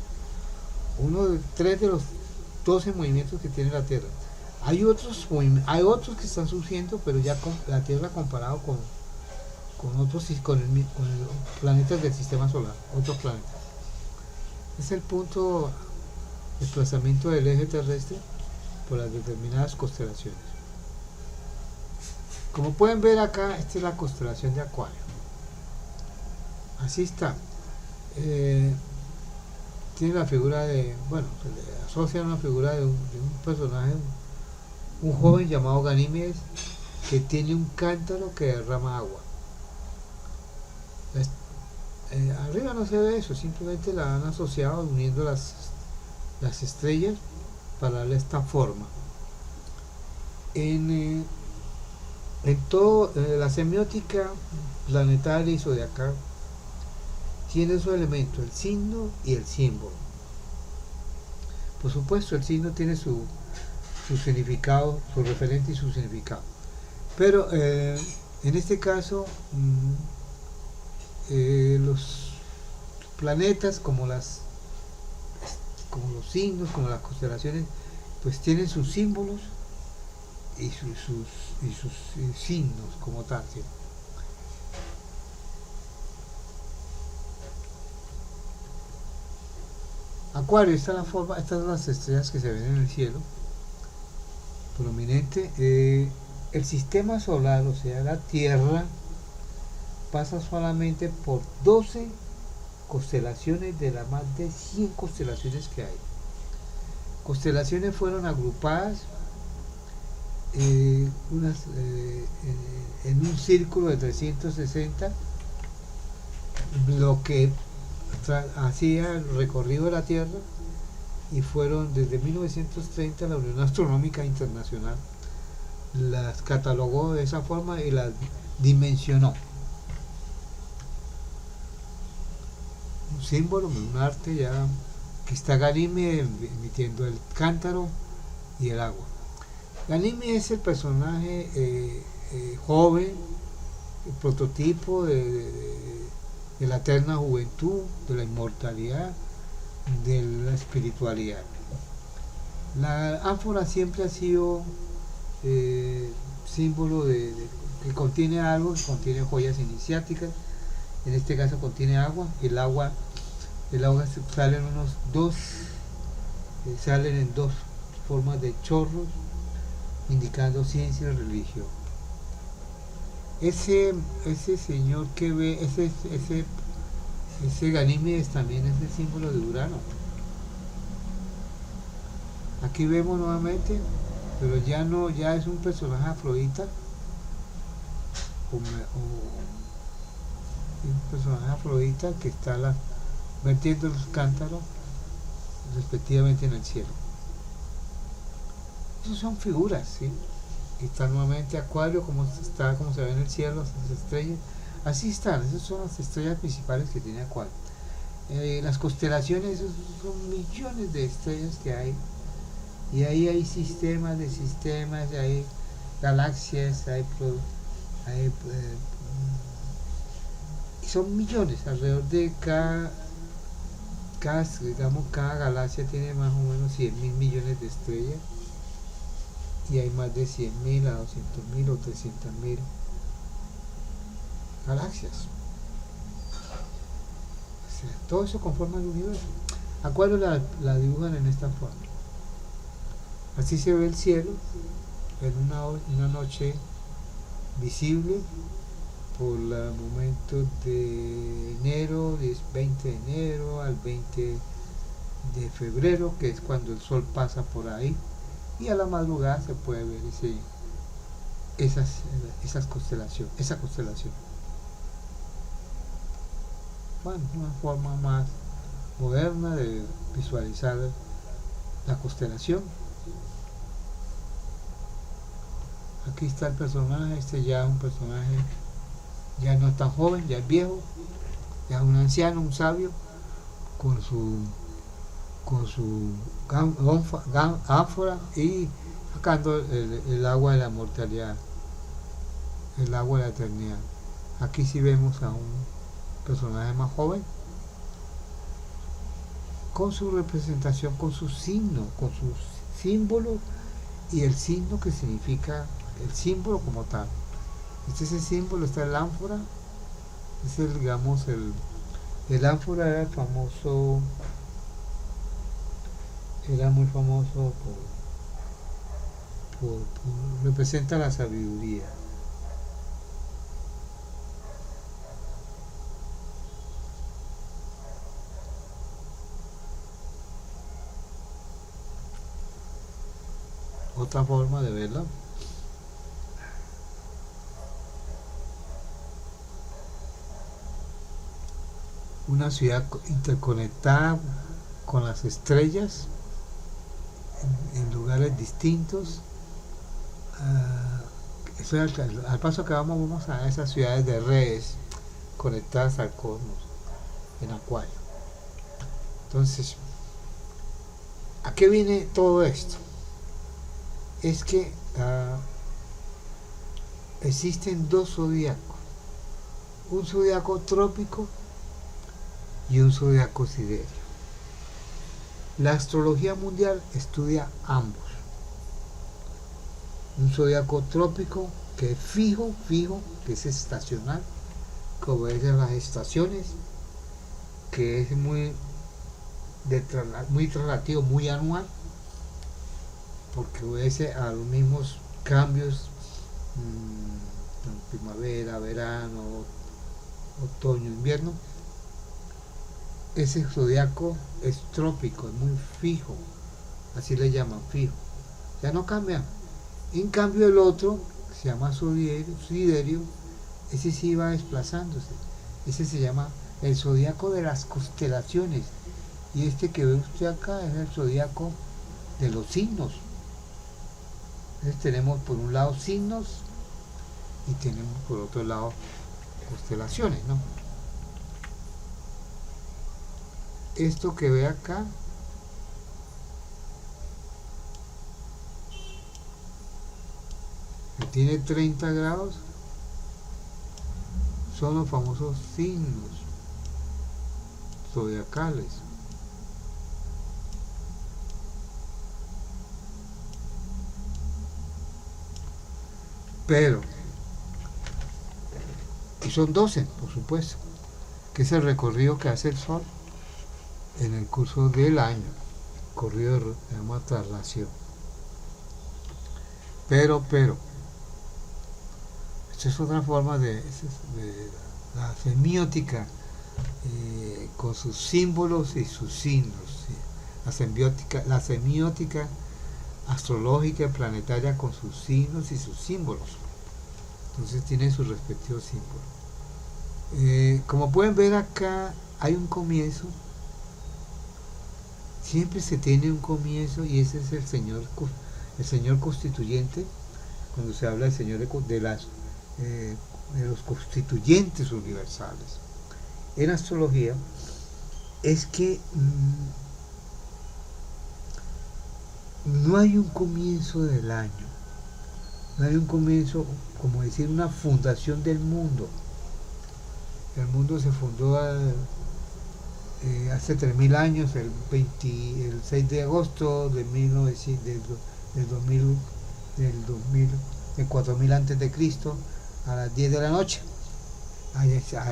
A: Tres de los 12 movimientos que tiene la Tierra. Hay otros que están surgiendo, pero ya con la Tierra comparado con otros, con los planetas del sistema solar, otros planetas. Es el punto de desplazamiento del eje terrestre por las determinadas constelaciones. Como pueden ver acá, esta es la constelación de Acuario. Así está. Tiene la figura se le asocia una figura de un personaje, un joven llamado Ganímedes, que tiene un cántaro que derrama agua. Arriba no se ve eso, simplemente la han asociado uniendo las estrellas para darle esta forma. En todo la semiótica planetaria y zodiacal tiene su elemento, el signo y el símbolo. Por supuesto, el signo tiene su significado, su referente y su significado, pero en este caso los planetas, como los signos, como las constelaciones, pues tienen sus símbolos y sus signos como tal, ¿sí? Acuario, estas son las estrellas que se ven en el cielo prominente. El sistema solar, o sea, la Tierra, pasa solamente por 12 constelaciones de las más de 100 constelaciones que hay. Constelaciones fueron agrupadas en un círculo de 360, lo que hacía el recorrido de la Tierra, y fueron desde 1930 la Unión Astronómica Internacional las catalogó de esa forma y las dimensionó. Un símbolo, un arte ya que está Ganímedes emitiendo el cántaro y el agua. Ganímedes es el personaje joven, el prototipo de la eterna juventud, de la inmortalidad, de la espiritualidad. La ánfora siempre ha sido símbolo que contiene algo, que contiene joyas iniciáticas. En este caso contiene agua. El agua El agua salen salen en dos formas de chorros, indicando ciencia y religión. Ese señor que ve, ese Ganímedes también es el símbolo de Urano. Aquí vemos nuevamente, pero ya es un personaje afrodita, un personaje afrodita que está vertiendo los cántaros respectivamente en el cielo. Esas son figuras, ¿sí? Está nuevamente Acuario, como se ve en el cielo, las estrellas. Así están, esas son las estrellas principales que tiene Acuario. Las constelaciones, esos son millones de estrellas que hay. Y ahí hay sistemas de sistemas, hay galaxias, y son millones, alrededor de cada galaxia tiene más o menos 100.000 millones de estrellas. Y hay más de 100.000 a 200.000 o 300.000 galaxias. O sea, todo eso conforma el universo. Acuario la dibujan en esta forma. Así se ve el cielo en una noche visible por el momento de enero, 20 de enero al 20 de febrero, que es cuando el sol pasa por ahí. Y a la madrugada se puede ver esa constelación. Bueno, una forma más moderna de visualizar la constelación. Aquí está el personaje, ya es un personaje, ya no es tan joven, ya es viejo, ya es un anciano, un sabio, con su ánfora y sacando el agua de la mortalidad, el agua de la eternidad. Aquí sí vemos a un personaje más joven con su representación, con su signo, con sus símbolos y el signo que significa el símbolo como tal. Este es el símbolo, está el ánfora, es el ánfora era famoso. Era muy famoso representa la sabiduría. Otra forma de verla. Una ciudad interconectada con las estrellas en lugares distintos. Al paso que vamos a esas ciudades de redes conectadas al cosmos en Acuario. Entonces, ¿a qué viene todo esto? Es que existen dos zodiacos, un zodiaco trópico y un zodiaco siderio. La astrología mundial estudia ambos. Un zodiaco trópico que es fijo, que es estacional, que obedece a las estaciones, que es muy relativo, muy anual, porque obedece a los mismos cambios, primavera, verano, otoño, invierno. Ese zodiaco es trópico, es muy fijo, así le llaman, fijo, ya no cambia. En cambio el otro, que se llama siderio, ese sí va desplazándose. Ese se llama el zodiaco de las constelaciones, y este que ve usted acá es el zodiaco de los signos. Entonces tenemos por un lado signos y tenemos por otro lado constelaciones, ¿no? Esto que ve acá que tiene 30 grados son los famosos signos zodiacales. Pero, y son 12, por supuesto, que es el recorrido que hace el Sol en el curso del año, corrido se llama traslación. Pero, esta es otra forma de la semiótica, con sus símbolos y sus signos. ¿Sí? La semiótica astrológica y planetaria con sus signos y sus símbolos. Entonces tiene sus respectivos símbolos. Como pueden ver acá, hay un comienzo. Siempre se tiene un comienzo, y ese es el Señor constituyente. Cuando se habla del Señor de los constituyentes universales en astrología, es que no hay un comienzo del año, no hay un comienzo, como decir, una fundación del mundo. El mundo se fundó hace 3000 años, el 6 de agosto de 4000 antes de Cristo, a las 10 de la noche. A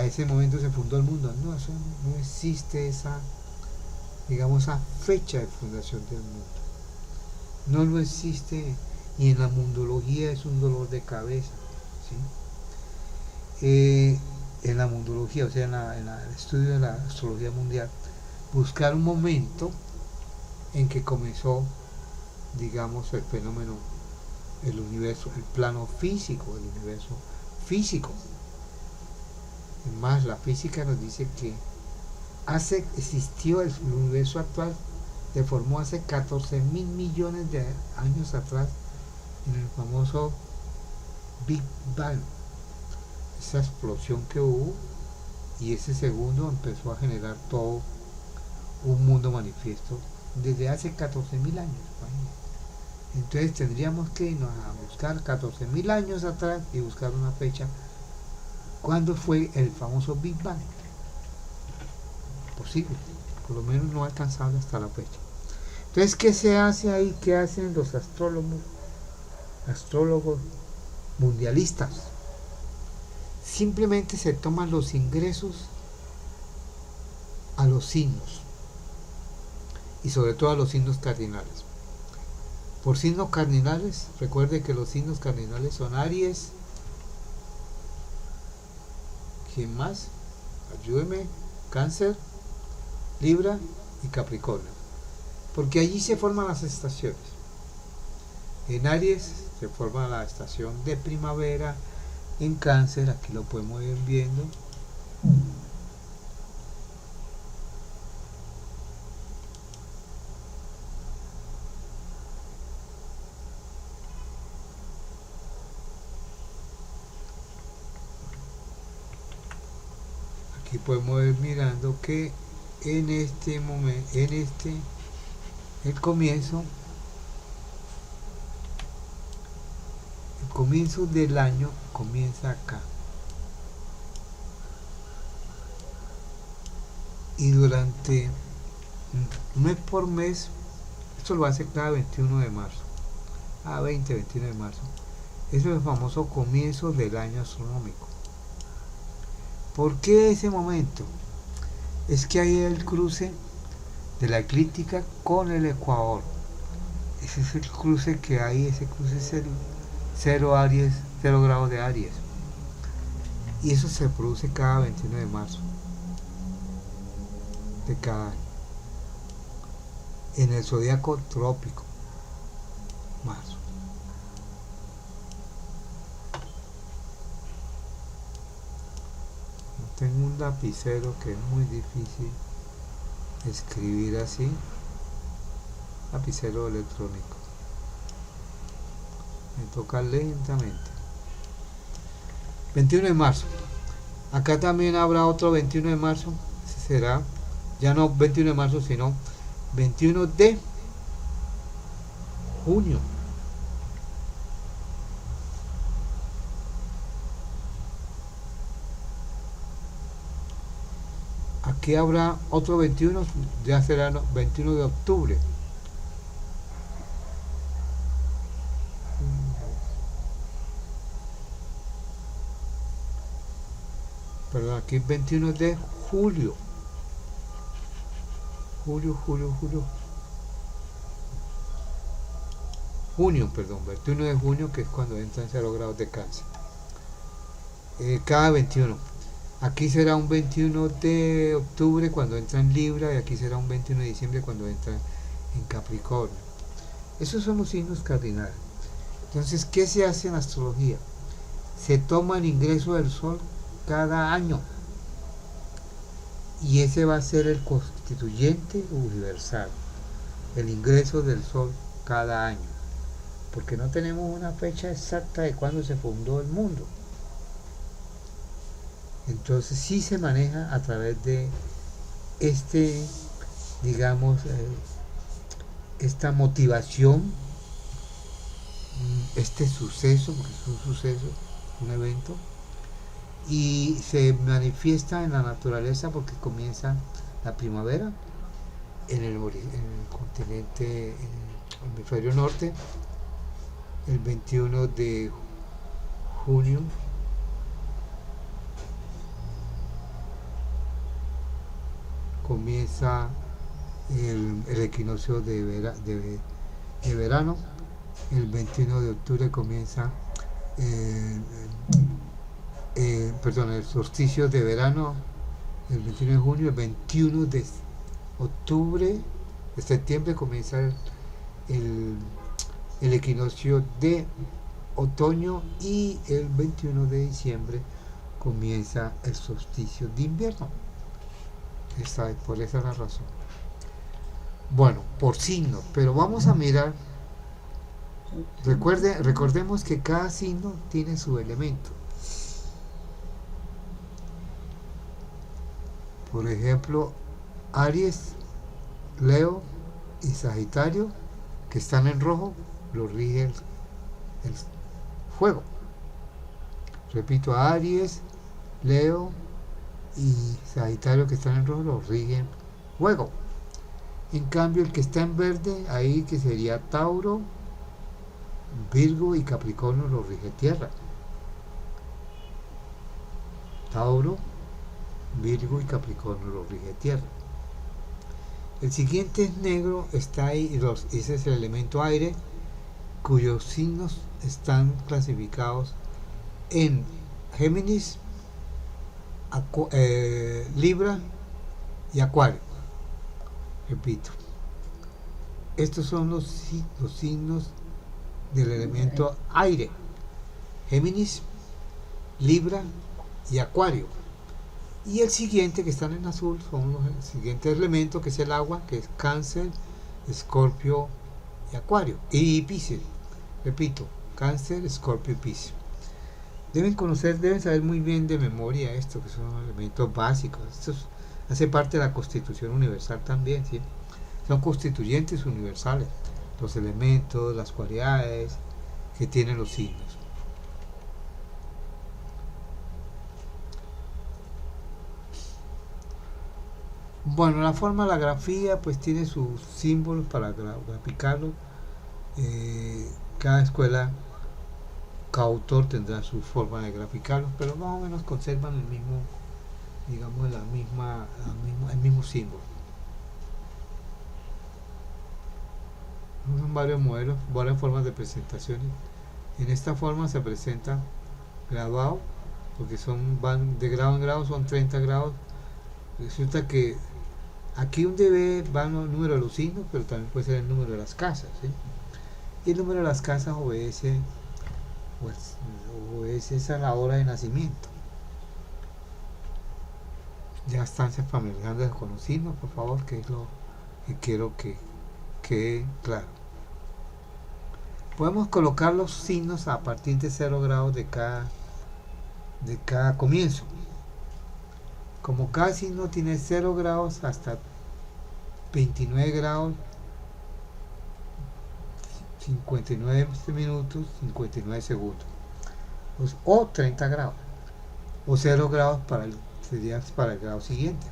A: ese momento se fundó el mundo. No, eso no existe, esa fecha de fundación del mundo. No lo existe, y en la mundología es un dolor de cabeza, ¿sí? En la mundología, o sea, en el estudio de la astrología mundial, buscar un momento en que comenzó, digamos, el fenómeno, el universo, el plano físico, el universo físico. Además, la física nos dice que existió el universo actual, se formó hace 14.000 millones de años atrás, en el famoso Big Bang, esa explosión que hubo, y ese segundo empezó a generar todo un mundo manifiesto desde hace 14.000 años. Entonces tendríamos que irnos a buscar 14.000 años atrás y buscar una fecha. ¿Cuándo fue el famoso Big Bang? Posible, por lo menos no alcanzable hasta la fecha. Entonces, ¿qué se hace ahí? ¿Qué hacen los astrólogos mundialistas? Simplemente se toman los ingresos a los signos, y sobre todo a los signos cardinales. Por signos cardinales, recuerde que los signos cardinales son Aries, ¿quién más? Ayúdeme. Cáncer, Libra y Capricornio, porque allí se forman las estaciones. En Aries se forma la estación de primavera, en Cáncer, aquí lo podemos ir viendo, aquí podemos ir mirando que en este momento, el comienzo del año comienza acá, y durante mes por mes, esto lo hace cada 21 de marzo, 21 de marzo, eso es el famoso comienzo del año astronómico. ¿Por qué ese momento? Es que hay el cruce de la eclíptica con el ecuador. Ese es el cruce que hay, ese cruce es el 0 grados de Aries. Y eso se produce cada 21 de marzo de cada año. En el zodiaco trópico, marzo. Tengo un lapicero que es muy difícil escribir así, lapicero electrónico, me toca lentamente. 21 de marzo, acá también habrá otro 21 de marzo, será ya no 21 de marzo, sino 21 de junio. Aquí habrá otro 21, ya será 21 de octubre. Perdón, aquí 21 de julio. junio, 21 de junio, que es cuando entra en 0 grados de Cáncer. Cada 21. Aquí será un 21 de octubre cuando entra en Libra, y aquí será un 21 de diciembre cuando entra en Capricornio. Esos son los signos cardinales. Entonces, ¿qué se hace en astrología? Se toma el ingreso del Sol cada año, y ese va a ser el constituyente universal, el ingreso del Sol cada año, porque no tenemos una fecha exacta de cuándo se fundó el mundo. Entonces sí se maneja a través de digamos, esta motivación, este suceso, porque es un suceso, un evento, y se manifiesta en la naturaleza porque comienza la primavera en el continente, en el hemisferio norte, el 21 de junio. Comienza el equinoccio de verano. El 21 de octubre comienza el solsticio de verano, el 21 de junio. El 21 de octubre, de septiembre, comienza el equinoccio de otoño, y el 21 de diciembre comienza el solsticio de invierno. Por esa es la razón. Bueno, por signo, pero vamos a mirar. Recordemos que cada signo tiene su elemento. Por ejemplo, Aries, Leo y Sagitario, que están en rojo, lo rige el fuego. Repito, Aries, Leo y Sagitario, que están en rojo, lo rigen fuego. En cambio, el que está en verde, ahí, que sería Tauro, Virgo y Capricornio, lo rige tierra. Tauro, Virgo y Capricornio lo rige tierra. El siguiente es negro, está ahí, ese es el elemento aire, cuyos signos están clasificados en Géminis, Libra y Acuario. Repito, estos son los signos del elemento aire: Géminis, Libra y Acuario. Y el siguiente, que están en azul, son los siguientes elementos, que es el agua, que es Cáncer, Escorpio y Acuario, y Piscis. Repito, Cáncer, Escorpio y Piscis. Deben saber muy bien de memoria esto, que son elementos básicos. Esto hace parte de la Constitución Universal también, ¿sí? Son constituyentes universales, los elementos, las cualidades que tienen los signos. Bueno, la forma de la grafía pues tiene sus símbolos para graficarlo. Cada escuela, cada autor tendrá su forma de graficarlo, pero más o menos conservan el mismo, digamos, el mismo símbolo. Son varios modelos, varias formas de presentaciones. En esta forma se presenta graduado, porque van de grado en grado, son 30 grados. Resulta que aquí donde ve van los números de los signos, pero también puede ser el número de las casas, ¿sí? Y el número de las casas obedece a la hora de nacimiento. Ya están familiarizando con los signos, por favor, que es lo que quiero que quede claro. Podemos colocar los signos a partir de 0 grados de cada comienzo. Como cada signo tiene 0 grados hasta 29 grados, 59 minutos, 59 segundos, o 30 grados, o 0 grados sería para el grado siguiente.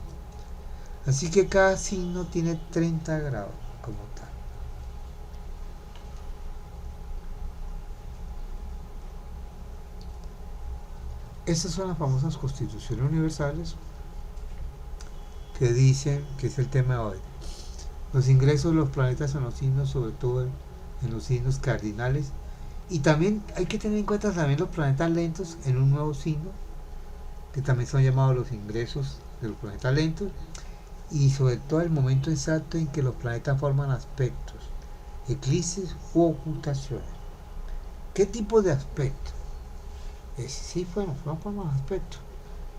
A: Así que cada signo tiene 30 grados como tal. Estas son las famosas constituciones universales que dicen, que es el tema de hoy, los ingresos de los planetas en los signos, sobre todo en los signos cardinales. Y también hay que tener en cuenta también los planetas lentos en un nuevo signo, que también son llamados los ingresos de los planetas lentos, y sobre todo el momento exacto en que los planetas forman aspectos, eclipses u ocultaciones. ¿Qué tipo de aspecto? Sí, bueno, forman aspectos.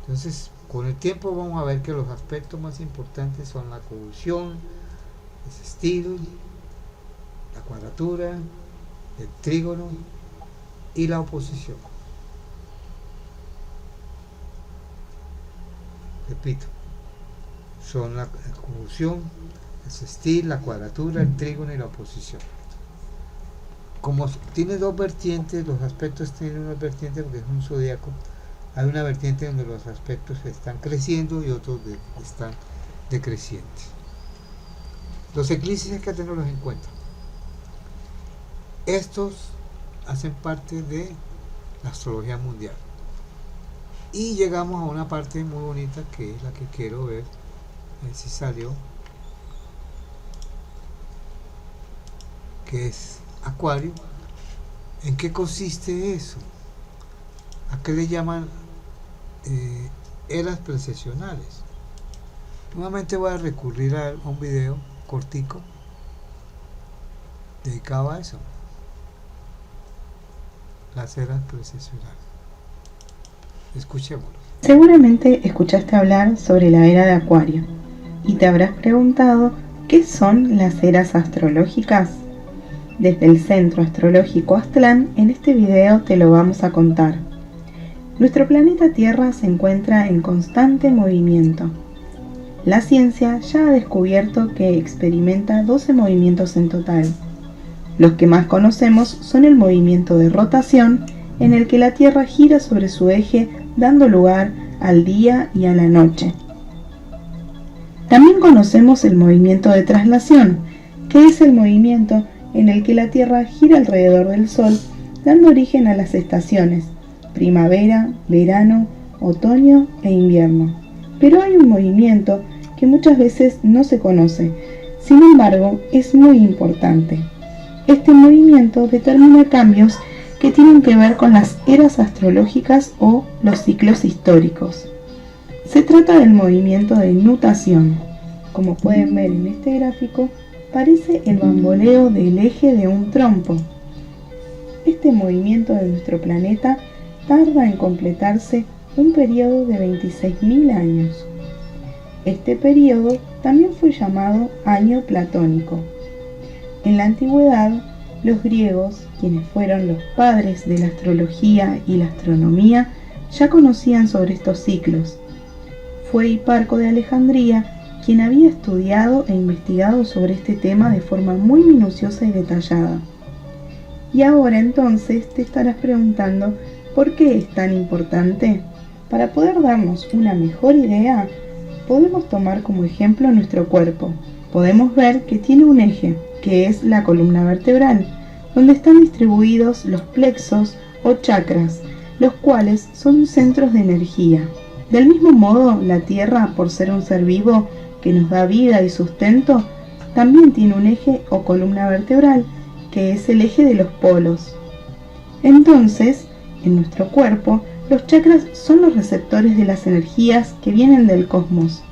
A: Entonces, con el tiempo vamos a ver que los aspectos más importantes son la conjunción, el sextil, la cuadratura, el trígono y la oposición. Repito, son la conjunción, el sextil, la cuadratura, el trígono y la oposición. Como tiene dos vertientes, los aspectos tienen una vertiente porque es un zodiaco. Hay una vertiente donde los aspectos están creciendo y otros están decrecientes. Los eclipses hay que tenerlos en cuenta. Estos hacen parte de la astrología mundial. Y llegamos a una parte muy bonita que es la que quiero ver. A ver si salió. Que es Acuario. ¿En qué consiste eso? ¿A qué le llaman eras precesionales? Nuevamente voy a recurrir a un video cortico dedicado a eso, las eras precesionales. Escuchémoslo.
D: Seguramente escuchaste hablar sobre la era de Acuario y te habrás preguntado ¿qué son las eras astrológicas? Desde el Centro Astrológico Aztlán, en este video te lo vamos a contar. Nuestro planeta Tierra se encuentra en constante movimiento. La ciencia ya ha descubierto que experimenta 12 movimientos en total. Los que más conocemos son el movimiento de rotación, en el que la Tierra gira sobre su eje, dando lugar al día y a la noche. También conocemos el movimiento de traslación, que es el movimiento en el que la Tierra gira alrededor del Sol, dando origen a las estaciones, primavera, verano, otoño e invierno. Pero hay un movimiento que muchas veces no se conoce, sin embargo es muy importante. Este movimiento determina cambios que tienen que ver con las eras astrológicas o los ciclos históricos. Se trata del movimiento de nutación. Como pueden ver en este gráfico, parece el bamboleo del eje de un trompo. Este movimiento de nuestro planeta tarda en completarse un periodo de 26.000 años. Este periodo también fue llamado año platónico. En la antigüedad, los griegos, quienes fueron los padres de la astrología y la astronomía, ya conocían sobre estos ciclos. Fue Hiparco de Alejandría quien había estudiado e investigado sobre este tema de forma muy minuciosa y detallada. Y ahora entonces te estarás preguntando ¿por qué es tan importante? Para poder darnos una mejor idea, podemos tomar como ejemplo nuestro cuerpo. Podemos ver que tiene un eje, que es la columna vertebral, donde están distribuidos los plexos o chakras, los cuales son centros de energía. Del mismo modo, la Tierra, por ser un ser vivo que nos da vida y sustento, también tiene un eje o columna vertebral, que es el eje de los polos. Entonces, en nuestro cuerpo, los chakras son los receptores de las energías que vienen del cosmos.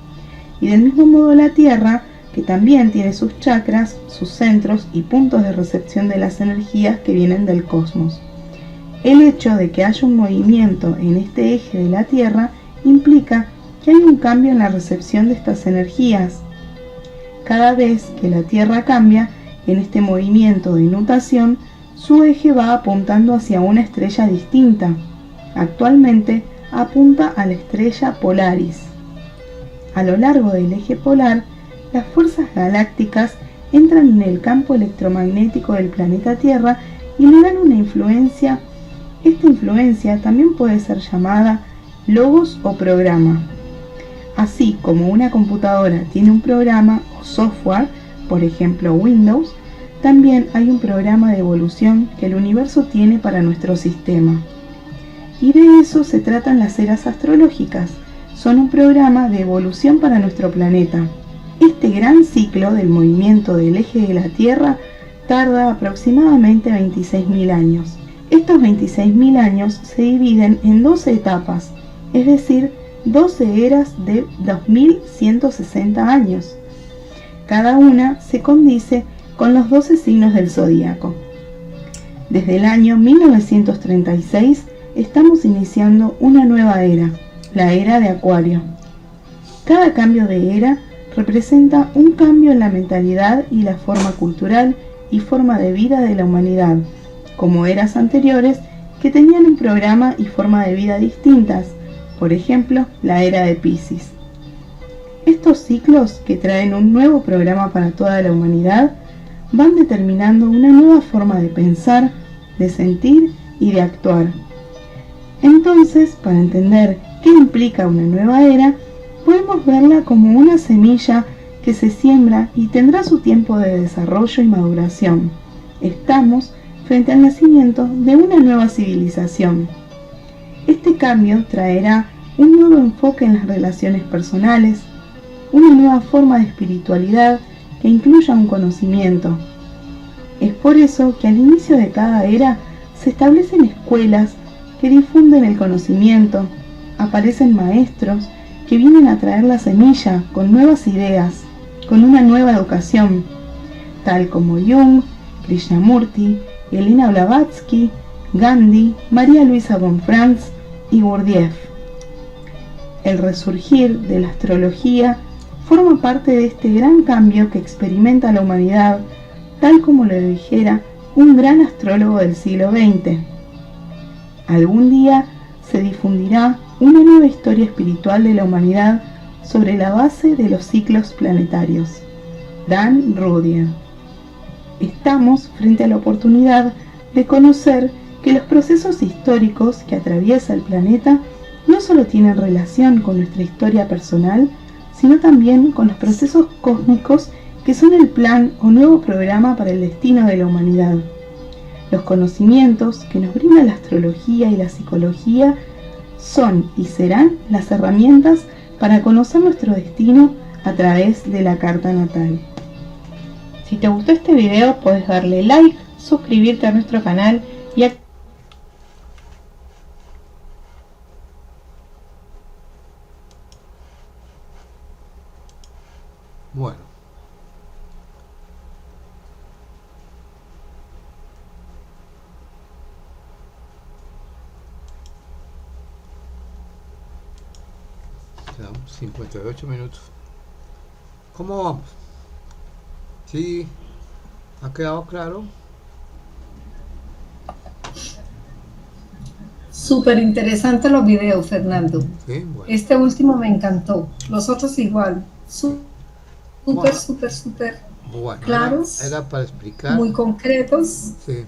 D: Y del mismo modo la Tierra, que también tiene sus chakras, sus centros y puntos de recepción de las energías que vienen del cosmos. El hecho de que haya un movimiento en este eje de la Tierra implica que hay un cambio en la recepción de estas energías. Cada vez que la Tierra cambia en este movimiento de nutación, su eje va apuntando hacia una estrella distinta. Actualmente apunta a la estrella Polaris. A lo largo del eje polar, las fuerzas galácticas entran en el campo electromagnético del planeta Tierra y le dan una influencia. Esta influencia también puede ser llamada logos o programa. Así como una computadora tiene un programa o software, por ejemplo Windows, también hay un programa de evolución que el universo tiene para nuestro sistema. Y de eso se tratan las eras astrológicas. Son un programa de evolución para nuestro planeta. Este gran ciclo del movimiento del eje de la Tierra tarda aproximadamente 26.000 años. Estos 26.000 años se dividen en 12 etapas, es decir, 12 eras de 2160 años. Cada una se condice con los 12 signos del zodíaco. Desde el año 1936 estamos iniciando una nueva era, la era de Acuario. Cada cambio de era representa un cambio en la mentalidad y la forma cultural y forma de vida de la humanidad, como eras anteriores que tenían un programa y forma de vida distintas, por ejemplo, la era de Piscis. Estos ciclos, que traen un nuevo programa para toda la humanidad, van determinando una nueva forma de pensar, de sentir y de actuar. Entonces, para entender qué implica una nueva era, podemos verla como una semilla que se siembra y tendrá su tiempo de desarrollo y maduración. Estamos frente al nacimiento de una nueva civilización. Este cambio traerá un nuevo enfoque en las relaciones personales, una nueva forma de espiritualidad que incluya un conocimiento. Es por eso que al inicio de cada era se establecen escuelas que difunden el conocimiento, aparecen maestros que vienen a traer la semilla con nuevas ideas, con una nueva educación, tal como Jung, Krishnamurti, Elena Blavatsky, Gandhi, María Luisa von Franz y Gurdjieff. El resurgir de la astrología forma parte de este gran cambio que experimenta la humanidad, tal como lo dijera un gran astrólogo del siglo XX. Algún día se difundirá una nueva historia espiritual de la humanidad sobre la base de los ciclos planetarios. Dan Rudia. Estamos frente a la oportunidad de conocer que los procesos históricos que atraviesa el planeta no solo tienen relación con nuestra historia personal, sino también con los procesos cósmicos que son el plan o nuevo programa para el destino de la humanidad. Los conocimientos que nos brinda la astrología y la psicología son y serán las herramientas para conocer nuestro destino a través de la carta natal. Si te gustó este video, puedes darle like, suscribirte a nuestro canal y
A: Bueno, ya 58 minutos. ¿Cómo vamos? ¿Sí? ¿Ha quedado claro?
E: Súper interesante los videos, Fernando.
A: Sí, bueno.
E: Este último me encantó. Los otros igual.
A: Bueno.
E: Súper
A: Bueno,
E: claros.
A: era para explicar.
E: Muy concretos.
A: Sí.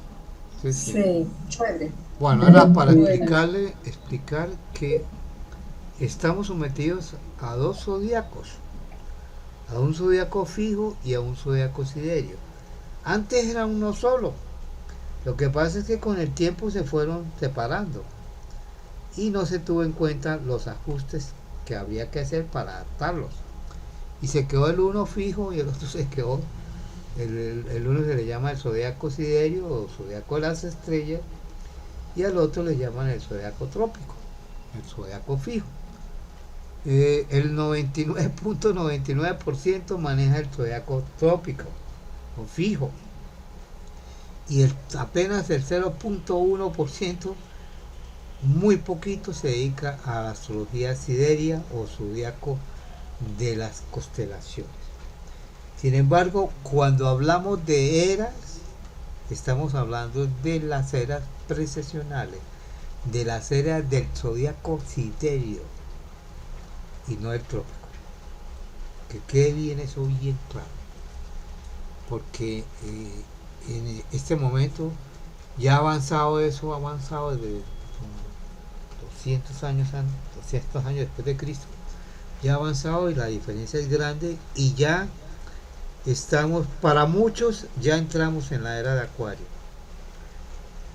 E: Sí, chévere.
A: Bueno, era para explicar que estamos sometidos a dos zodiacos, a un zodiaco fijo y a un zodiaco siderio. Antes era uno solo. Lo que pasa es que con el tiempo se fueron separando y no se tuvo en cuenta los ajustes que había que hacer para adaptarlos. Y se quedó el uno fijo y el otro se quedó, el uno se le llama el zodiaco siderio o zodiaco de las estrellas, y al otro le llaman el zodiaco trópico, el zodiaco fijo. El 99.99% maneja el zodiaco trópico o fijo, y apenas el 0.1%, muy poquito, se dedica a la astrología sideria o zodiaco de las constelaciones. Sin embargo, cuando hablamos de eras, estamos hablando de las eras precesionales, de las eras del zodiaco siderio y no el trópico. Que quede bien eso bien claro, porque en este momento ya ha avanzado eso, ha avanzado desde 200 años después de Cristo, ya ha avanzado y la diferencia es grande, y ya estamos, para muchos ya entramos en la era de Acuario,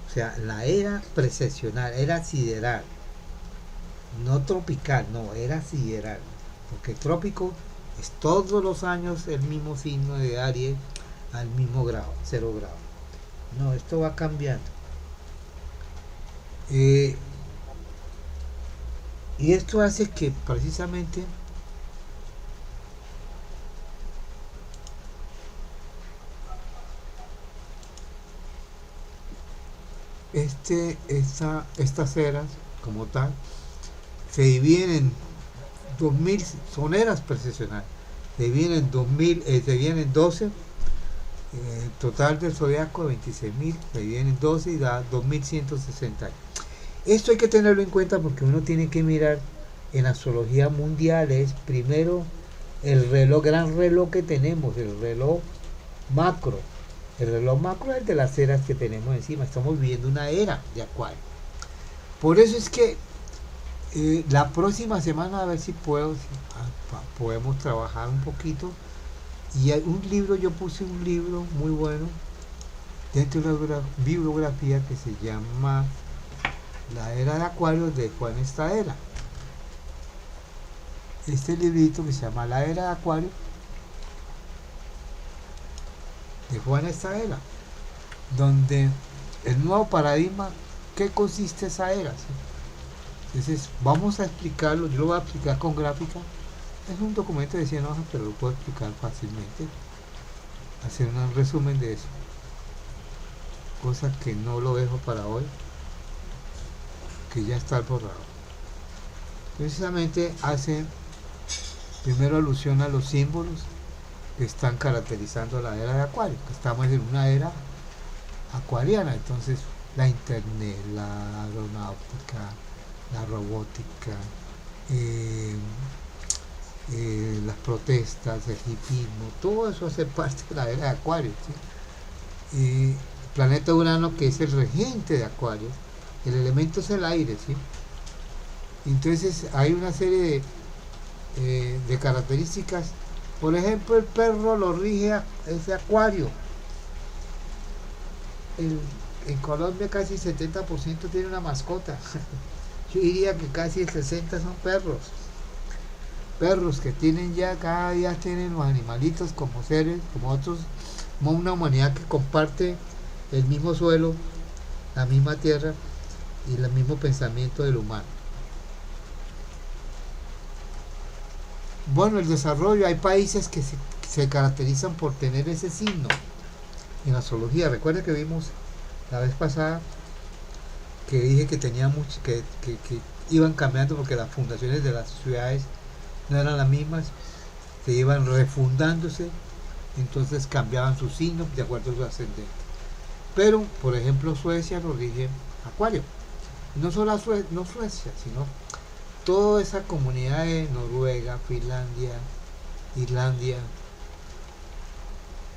A: o sea, la era precesional, era sideral, no tropical, no, era sideral, porque trópico Es todos los años el mismo signo de Aries al mismo grado, 0 grado. No, esto va cambiando. Y esto hace que precisamente estas eras como tal se dividen en 2000, son eras precesionales, se dividen en 2000, se dividen en 12, total del zodiaco 26.000, se dividen en 12 y da 2160 años. Esto hay que tenerlo en cuenta porque uno tiene que mirar en astrología mundial, es primero el reloj, gran reloj que tenemos, el reloj macro. El reloj macro es el de las eras que tenemos encima. Estamos viviendo una era de Acuario. Por eso es que la próxima semana a ver si podemos trabajar un poquito. Y hay un libro, yo puse un libro muy bueno dentro de la bibliografía que se llama La Era de Acuario de Juan Estaela. Este librito que se llama La Era de Acuario de Juan Estaela, donde el nuevo paradigma, ¿qué consiste esa era? ¿Sí? Entonces vamos a explicarlo, yo lo voy a explicar con gráfica. Es un documento de 100 hojas, pero lo puedo explicar fácilmente, hacer un resumen de eso, cosa que no lo dejo para hoy, que ya está borrado. Precisamente hace primero alusión a los símbolos que están caracterizando la era de Acuario, que estamos en una era acuariana. Entonces la internet, la aeronáutica, la robótica, las protestas, el hipismo, todo eso hace parte de la era de Acuario, ¿sí? El planeta Urano, que es el regente de Acuario, el elemento es el aire, ¿sí? Entonces hay una serie de características. Por ejemplo, el perro lo rige ese Acuario. En Colombia casi 70% tiene una mascota. Yo diría que casi el 60% son perros. Perros que tienen ya, cada día tienen los animalitos como seres, como otros, como una humanidad que comparte el mismo suelo, la misma tierra y el mismo pensamiento del humano. Bueno, el desarrollo, hay países que se caracterizan por tener ese signo en astrología. Recuerda que vimos la vez pasada que dije que tenía mucho, que iban cambiando porque las fundaciones de las ciudades no eran las mismas, se iban refundándose, entonces cambiaban su signo de acuerdo a su ascendente. Pero, por ejemplo, Suecia lo rige Acuario. Y no solo no Suecia, sino toda esa comunidad de Noruega, Finlandia, Islandia,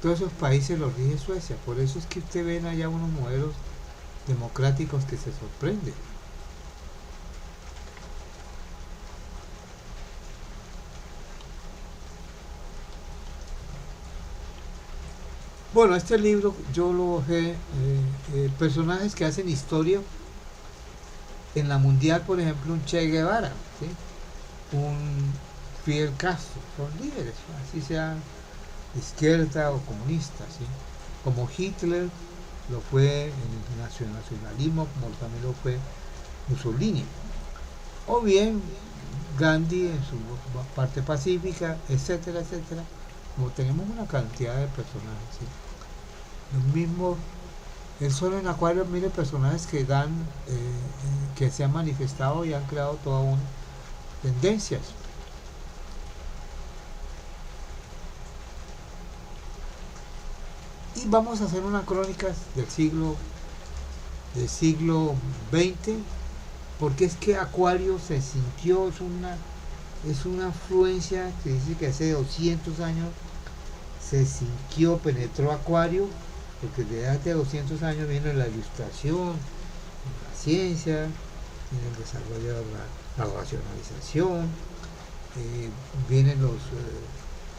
A: todos esos países los rige Suecia. Por eso es que usted ven allá unos modelos democráticos que se sorprenden. Bueno, este libro yo lo bajé, personajes que hacen historia en la mundial, por ejemplo, un Che Guevara, ¿sí? Un Fidel Castro, son líderes, así sean de izquierda o comunistas, ¿sí? Como Hitler lo fue en el nacionalismo, como también lo fue Mussolini, o bien Gandhi en su parte pacífica, etcétera, etcétera. Como tenemos una cantidad de personajes, ¿sí? Los mismos, el Sol en Acuario, mire, personajes que que se han manifestado y han creado todas unas tendencias. Y vamos a hacer unas crónicas del siglo XX, porque es que Acuario se sintió, es una afluencia que dice que hace 200 años se sintió, penetró Acuario, porque desde hace 200 años viene la ilustración, la ciencia, viene el desarrollo de la racionalización, vienen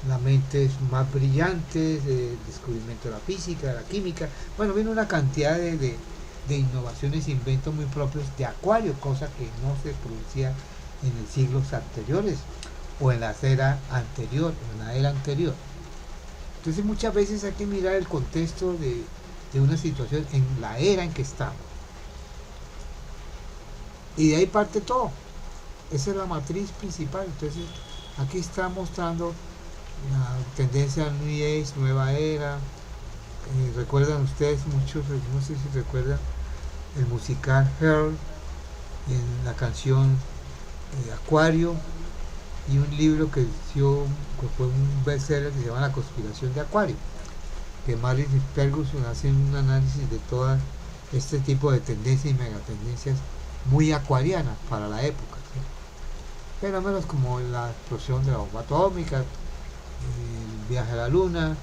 A: las mentes más brillantes, el descubrimiento de la física, de la química. Bueno, viene una cantidad de innovaciones e inventos muy propios de Acuario, cosa que no se producía en los siglos anteriores. o en la era anterior, en la era anterior. Entonces muchas veces hay que mirar el contexto de una situación en la era en que estamos. Y de ahí parte todo. Esa es la matriz principal. Entonces aquí está mostrando la tendencia al New Age, nueva era. Recuerdan ustedes, muchos, no sé si recuerdan el musical Her, en la canción Acuario, y un libro que fue un bestseller que se llama La conspiración de Acuario, que Marilyn Ferguson hace un análisis de todo este tipo de tendencias y megatendencias muy acuarianas para la época, ¿sí? Fenómenos como la explosión de la bomba atómica, el viaje a la luna,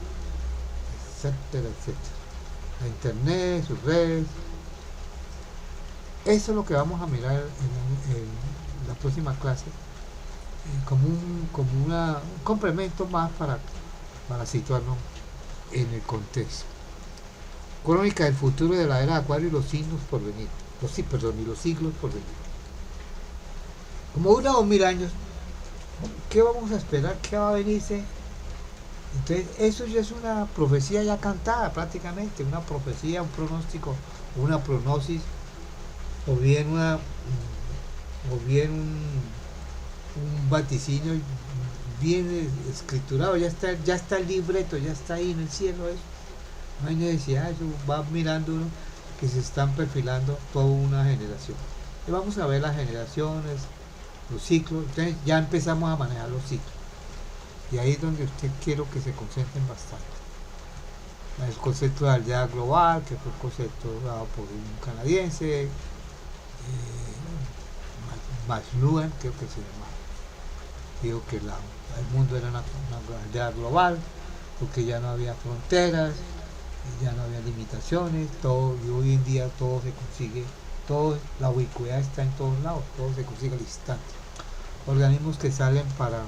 A: etcétera, etcétera, la internet, sus redes. Eso es lo que vamos a mirar en la próxima clase, como un complemento más para situarnos en el contexto. Crónica del futuro de la era de Acuario y los signos por venir. Los siglos por venir. Como 1 o 1000 años, ¿qué vamos a esperar? ¿Qué va a venirse? Entonces, eso ya es una profecía ya cantada prácticamente, una profecía, un pronóstico, una prognosis, o bien un vaticinio bien escriturado, ya está el libreto, ya está ahí en el cielo eso. No hay necesidad, eso va mirando uno que se están perfilando toda una generación. Y vamos a ver las generaciones, los ciclos. Entonces ya empezamos a manejar los ciclos. Y ahí es donde quiero que se concentren bastante. El concepto de aldea global, que fue un concepto dado por un canadiense, McLuhan, creo que se llama. Digo que el mundo era una aldea global, porque ya no había fronteras, ya no había limitaciones, todo, y hoy en día todo se consigue, la ubicuidad está en todos lados, todo se consigue al instante. Organismos que salen para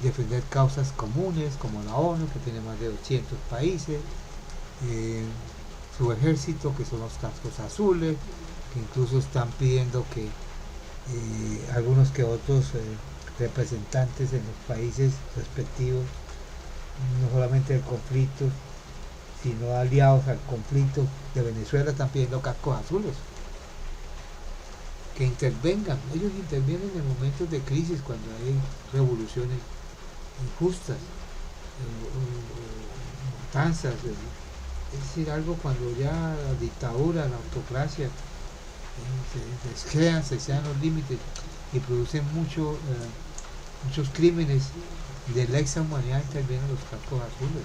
A: defender causas comunes, como la ONU, que tiene más de 200 países, su ejército, que son los cascos azules, que incluso están pidiendo que algunos que otros representantes en los países respectivos, no solamente del conflicto, sino aliados al conflicto de Venezuela, están pidiendo cascos azules, que intervengan. Ellos intervienen en momentos de crisis, cuando hay revoluciones injustas, matanzas, es decir, algo cuando ya la dictadura, la autocracia se sean los límites y producen muchos crímenes de lesa humanidad, intervienen los cascos azules.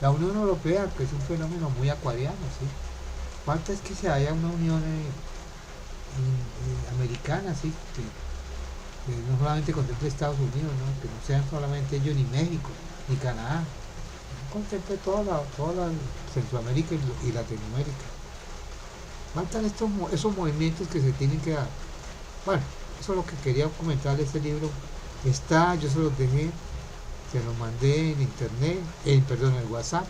A: La Unión Europea, que es un fenómeno muy acuariano, ¿sí? Falta es que se haya una unión americana, ¿sí? Que no solamente contemple Estados Unidos, ¿no? Que no sean solamente ellos, ni México, ni Canadá, contemple toda la Centroamérica y Latinoamérica. Faltan esos movimientos que se tienen que dar. Bueno, eso es lo que quería comentar de este libro. Está, yo se los dejé, se los mandé en internet, en el WhatsApp.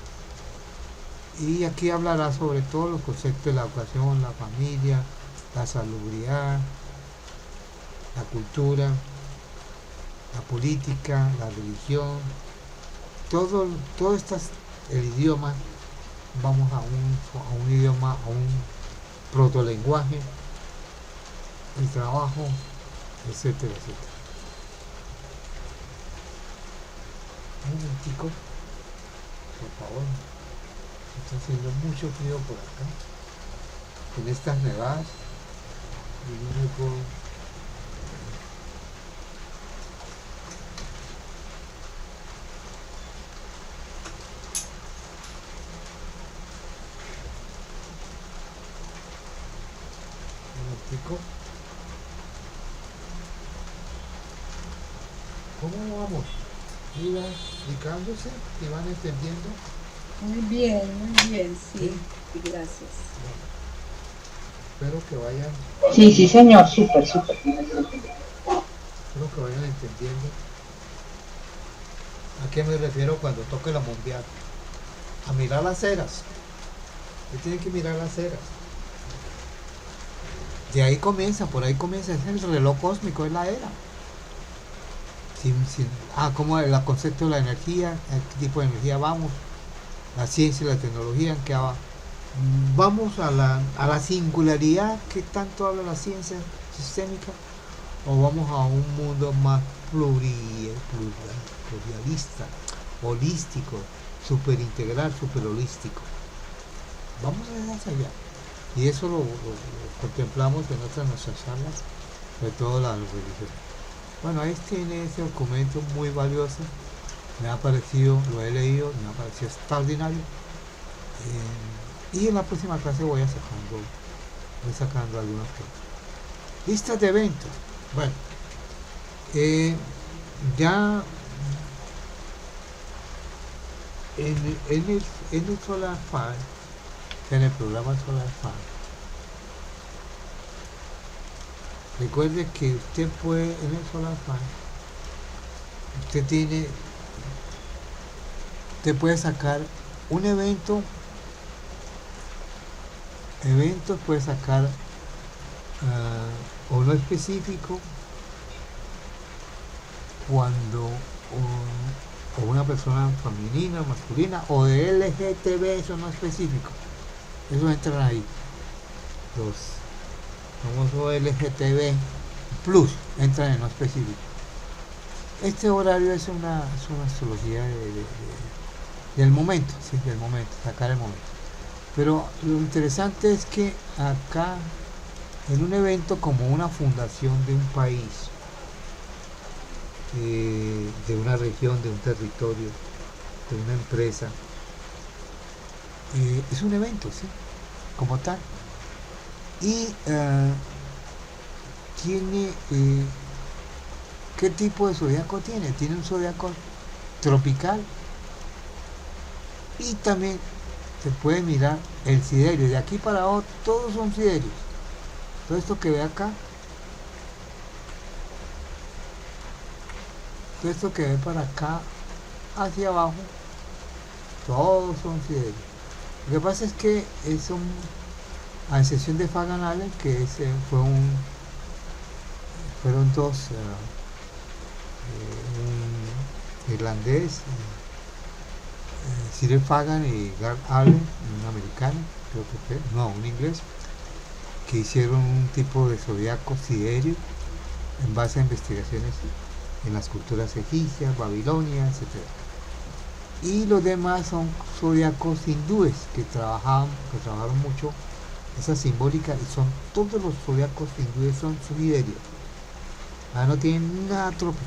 A: Y aquí hablará sobre todos los conceptos de la educación, la familia, la salubridad, la cultura, la política, la religión, todo el idioma. Vamos a un idioma, a un protolenguaje, el trabajo, etcétera, etcétera. Un momentico, por favor. Está haciendo mucho frío por acá, con estas nevadas, y no me puedo. ¿Cómo vamos? ¿Iban explicándose? ¿Te van entendiendo?
E: Muy bien, sí. Gracias.
A: Bueno, espero que vayan.
F: Sí, señor, súper.
A: Espero que vayan entendiendo a qué me refiero cuando toque la mundial. A mirar las eras. Usted tiene que mirar las eras. De ahí comienza, por ahí comienza, es el reloj cósmico, es la era. ¿Cómo es el concepto de la energía? ¿A qué tipo de energía vamos? La ciencia y la tecnología, ¿en qué va? ¿Vamos a la singularidad que tanto habla la ciencia sistémica? ¿O vamos a un mundo más pluralista, holístico, superintegral, holístico? Vamos a ir hacia allá. Y eso lo contemplamos en nuestras charlas, sobre todo la religión. Bueno, ahí tiene ese documento muy valioso. Me ha parecido, lo he leído, me ha parecido extraordinario. Y en la próxima clase voy sacando algunos temas. Listas de eventos. Bueno, ya en el Solar Farm, en el programa Solar Farm, recuerde que usted puede, en el Solar Farm, usted puede sacar un evento, puede sacar uno específico cuando o una persona femenina, masculina o de LGTB, eso no específico, eso entran ahí, los famosos LGTB plus entran en lo específico. Este horario es una astrología del momento, sí, del momento, sacar el momento. Pero lo interesante es que acá, en un evento como una fundación de un país, de una región, de un territorio, de una empresa, es un evento, sí, como tal. Y tiene, ¿qué tipo de zodiaco tiene? Tiene un zodiaco tropical y también se puede mirar el siderio. De aquí para abajo todos son siderios. Todo esto que ve acá, todo esto que ve para acá hacia abajo, todos son siderios. Lo que pasa es que a excepción de Fagan Allen, que fueron dos, un irlandés, Cyril Fagan y Garth Allen, un americano, creo que fue, no, un inglés, que hicieron un tipo de zodiaco siderio en base a investigaciones en las culturas egipcias, babilonias, etc. Y los demás son zodiacos hindúes que trabajaron mucho esa simbólica, y son todos los zodiacos hindúes son siderios. No tienen nada trópico.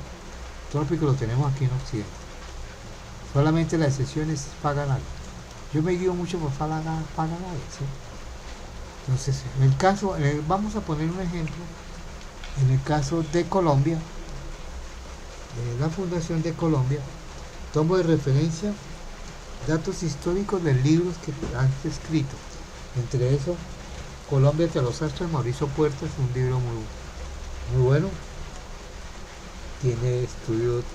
A: Trópico lo tenemos aquí en Occidente. Solamente la excepción es Fagan Allen. Yo me guío mucho por Fagan Allen, ¿sí? Entonces, en el caso, vamos a poner un ejemplo. En el caso de Colombia, la Fundación de Colombia, tomo de referencia datos históricos de libros que han escrito. Entre eso, Colombia hacia los astros, de Mauricio Puertas, un libro muy bueno. Tiene estudios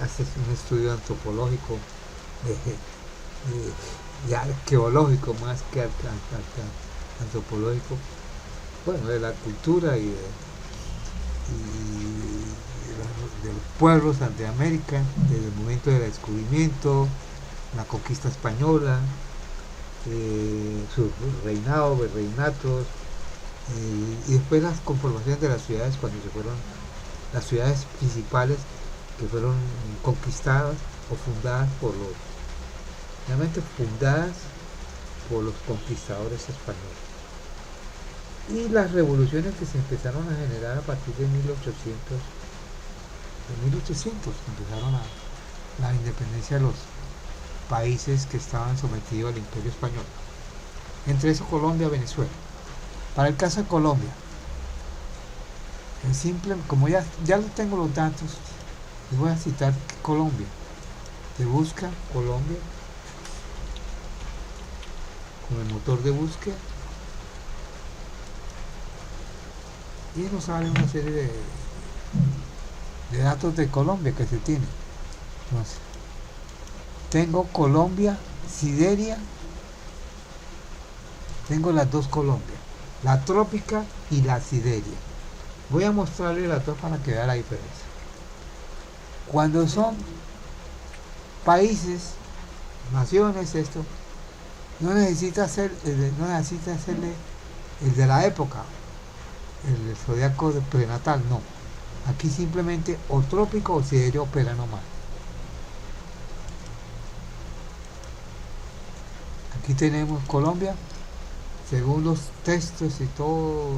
A: hace un estudio antropológico, ya arqueológico más que antropológico, bueno, de la cultura y de los pueblos de América, desde el momento del descubrimiento, la conquista española, sus reinados, virreinatos, y después las conformaciones de las ciudades, cuando se fueron las ciudades principales que fueron conquistadas o fundadas realmente fundadas por los conquistadores españoles. Y las revoluciones que se empezaron a generar a partir de 1800 empezaron la independencia de los países que estaban sometidos al Imperio Español. Entre eso Colombia, Venezuela. Para el caso de Colombia, es simple, como ya tengo los datos, les voy a citar Colombia. Se busca Colombia con el motor de búsqueda y nos sale una serie de datos de Colombia que se tienen. Entonces, tengo Colombia, Sideria, tengo las dos Colombias, la trópica y la Sideria. Voy a mostrarle las dos para que vea la diferencia. Cuando son países, naciones, esto, no necesita hacerle el de la época, el zodiaco de prenatal, no. Aquí simplemente o trópico o siderio opera nomás. Aquí tenemos Colombia, según los textos y todo,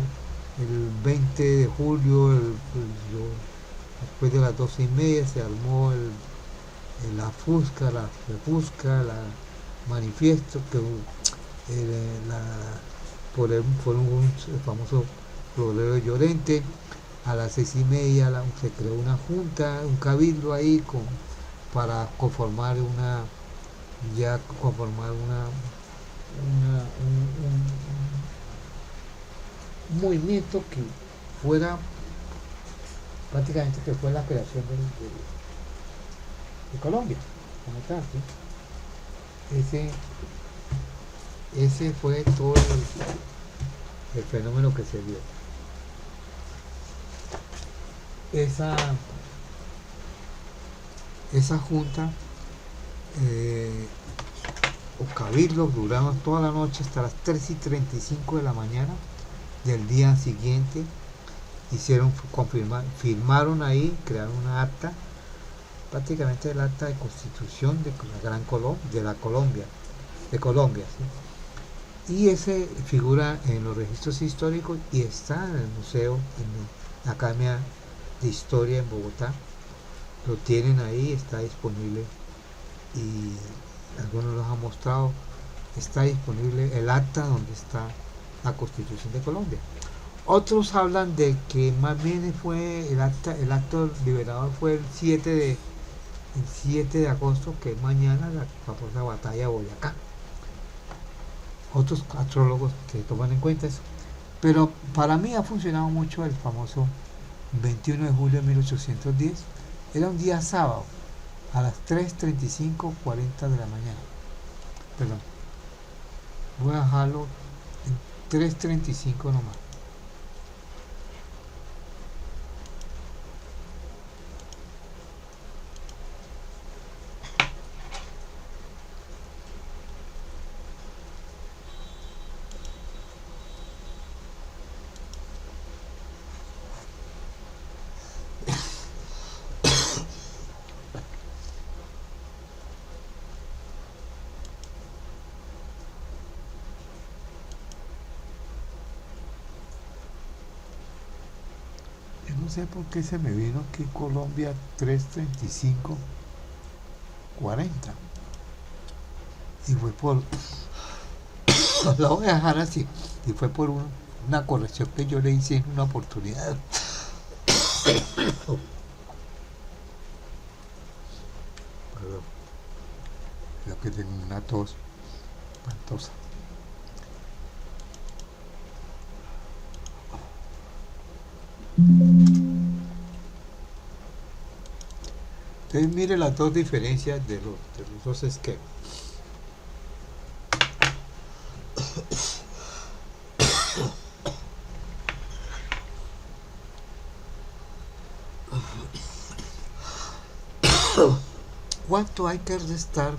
A: el 20 de julio, después de las 12:30 se armó la FUSCA, la manifiesto que por un famoso florero de Llorente. A las 6:30 se creó una junta, un cabildo ahí para conformar un movimiento que fuera prácticamente que fue la creación de Colombia como tal, ¿sí? Ese fue todo el fenómeno que se dio. Esa junta o cabildos duraron toda la noche hasta las 3:35 de la mañana del día siguiente. Firmaron ahí, crearon una acta, prácticamente el acta de constitución de la Colombia, ¿sí? Y ese figura en los registros históricos y está en el museo, en la Academia de Historia en Bogotá. Lo tienen ahí, está disponible y algunos los han mostrado. Está disponible el acta donde está la Constitución de Colombia. Otros hablan de que más bien fue el acto liberador fue el 7 de agosto, que es mañana, la famosa batalla de Boyacá. Otros astrólogos que toman en cuenta eso. Pero para mí ha funcionado mucho el famoso 21 de julio de 1810. Era un día sábado, a las 3:35:40 de la mañana. Perdón. Voy a dejarlo en 3:35 nomás. No sé por qué se me vino aquí Colombia 3:35:40 y fue por la voy a dejar así y fue por una corrección que yo le hice en una oportunidad. Perdón, creo que tengo una tos espantosa. Entonces mire las dos diferencias de los dos esquemas. ¿Cuánto hay que restar?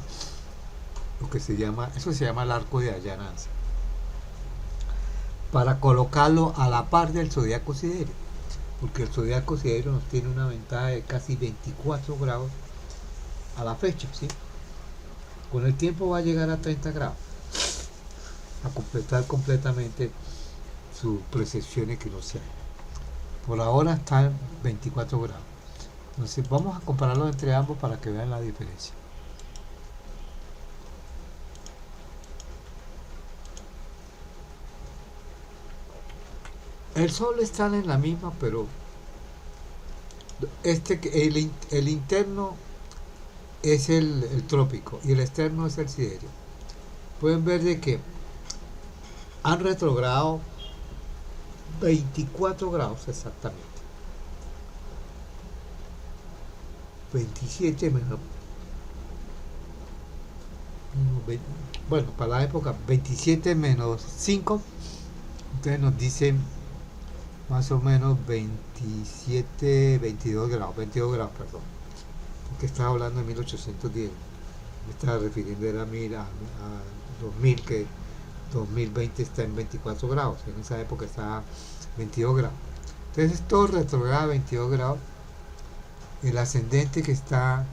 A: Lo que eso se llama el arco de allananza, para colocarlo a la par del zodiaco siderio, porque el zodiaco siderio nos tiene una ventaja de casi 24 grados a la fecha, ¿sí? Con el tiempo va a llegar a 30 grados, a completar completamente su precesión equinoccial. Por ahora está en 24 grados. Entonces vamos a compararlo entre ambos para que vean la diferencia. El Sol está en la misma, pero el interno es el trópico y el externo es el siderio. Pueden ver de que han retrogradado 24 grados exactamente. 27 menos, bueno, para la época 27 menos 5, entonces nos dicen más o menos 27, 22 grados, perdón, porque estaba hablando de 1810, me estaba refiriendo era a 2000, que 2020 está en 24 grados, en esa época estaba 22 grados. Entonces todo retrograda a 22 grados, el ascendente que está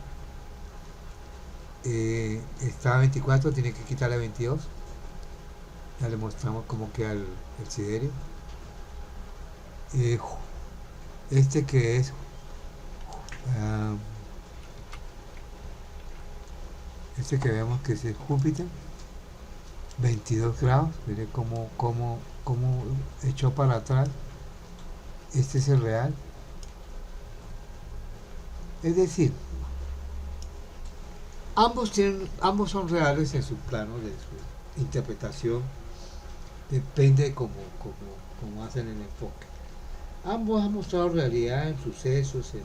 A: a 24 tiene que quitarle 22, ya le mostramos cómo queda el siderio. Este que es este que vemos que es Júpiter, 22 grados, mire cómo echó para atrás. Este es el real, es decir, ambos son reales en su plano de su interpretación, depende de cómo hacen el enfoque. Ambos han mostrado realidad en sucesos, en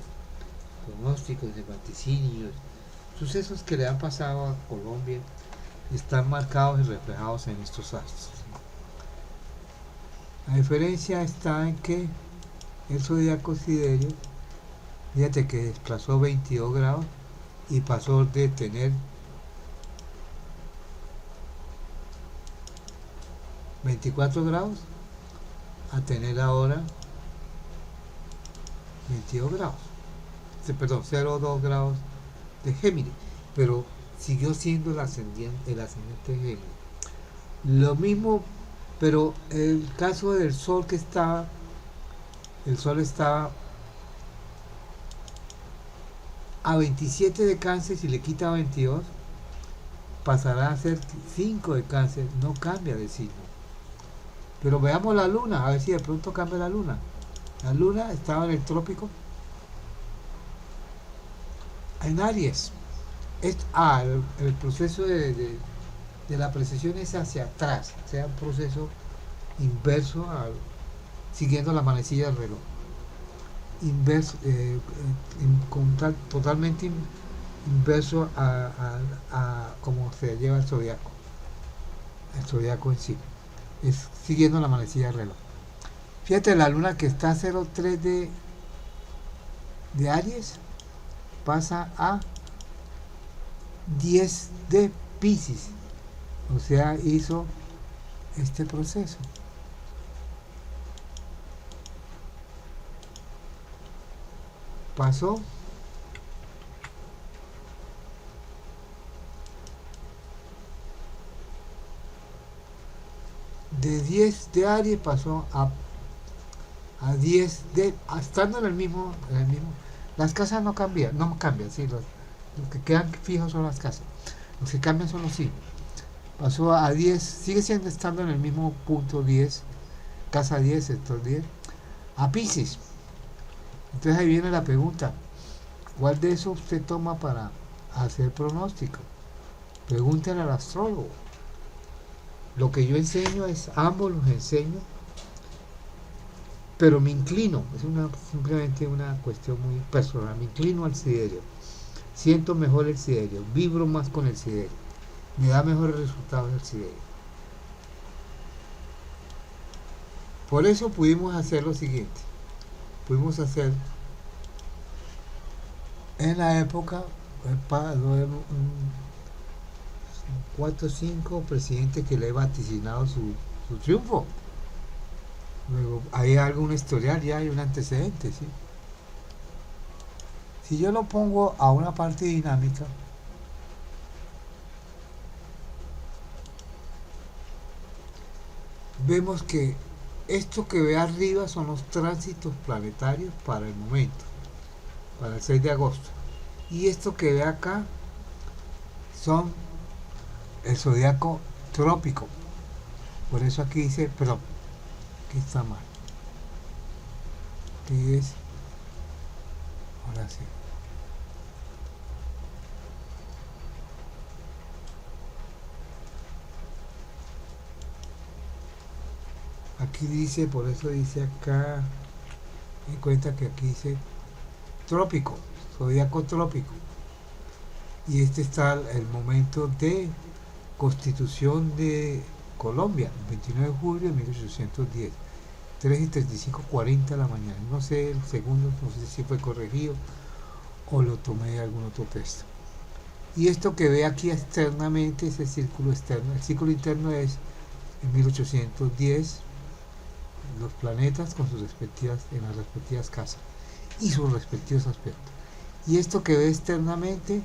A: pronósticos, en vaticinios, sucesos que le han pasado a Colombia, están marcados y reflejados en estos astros. La diferencia está en que el zodiaco siderio, fíjate que desplazó 22 grados y pasó de tener 24 grados a tener ahora 22 grados, perdón, 0,2 grados de Géminis, pero siguió siendo el ascendente de Géminis. Lo mismo, pero el caso del Sol el Sol estaba a 27 de Cáncer, si le quita 22, pasará a ser 5 de Cáncer, no cambia de signo. Pero veamos la Luna, a ver si de pronto cambia la Luna. La Luna estaba en el trópico, en Aries. El proceso de la precesión es hacia atrás, o sea, un proceso inverso, siguiendo la manecilla del reloj. Inverso, totalmente inverso a cómo se lleva el zodiaco en sí, es siguiendo la manecilla del reloj. Fíjate, la luna que está a 0,3 de Aries pasa a 10 de Piscis, o sea, hizo este proceso. Pasó de 10 de Aries, pasó a 10 de, estando en el mismo, las casas no cambian, sí, los que quedan fijos son las casas, los que cambian son los signos. Pasó a 10, sigue estando en el mismo punto 10, casa 10, sector 10, a Piscis. Entonces ahí viene la pregunta, ¿cuál de eso usted toma para hacer pronóstico? Pregúntale al astrólogo. Lo que yo enseño ambos los enseño, pero me inclino, es simplemente una cuestión muy personal, me inclino al siderio, siento mejor el siderio, vibro más con el siderio, me da mejores resultados el siderio. Por eso pudimos hacer lo siguiente, pudimos hacer en la época 4 o 5 presidentes que le he vaticinado su triunfo. Luego hay algún historial, ya hay un antecedente, ¿sí? Si yo lo pongo a una parte dinámica, vemos que esto que ve arriba son los tránsitos planetarios para el momento, para el 6 de agosto. Y esto que ve acá son el zodiaco trópico. Por eso aquí dice, perdón, aquí está mal. Aquí es, ahora sí. Aquí dice, por eso dice acá, me cuenta que aquí dice trópico, zodiaco trópico. Y este está el momento de constitución de Colombia, el 29 de julio de 1810. 3:35:40 de la mañana. No sé el segundo, no sé si fue corregido o lo tomé de algún otro texto. Y esto que ve aquí externamente es el círculo externo. El círculo interno es en 1810 los planetas con sus respectivas, en las respectivas casas y sus respectivos aspectos. Y esto que ve externamente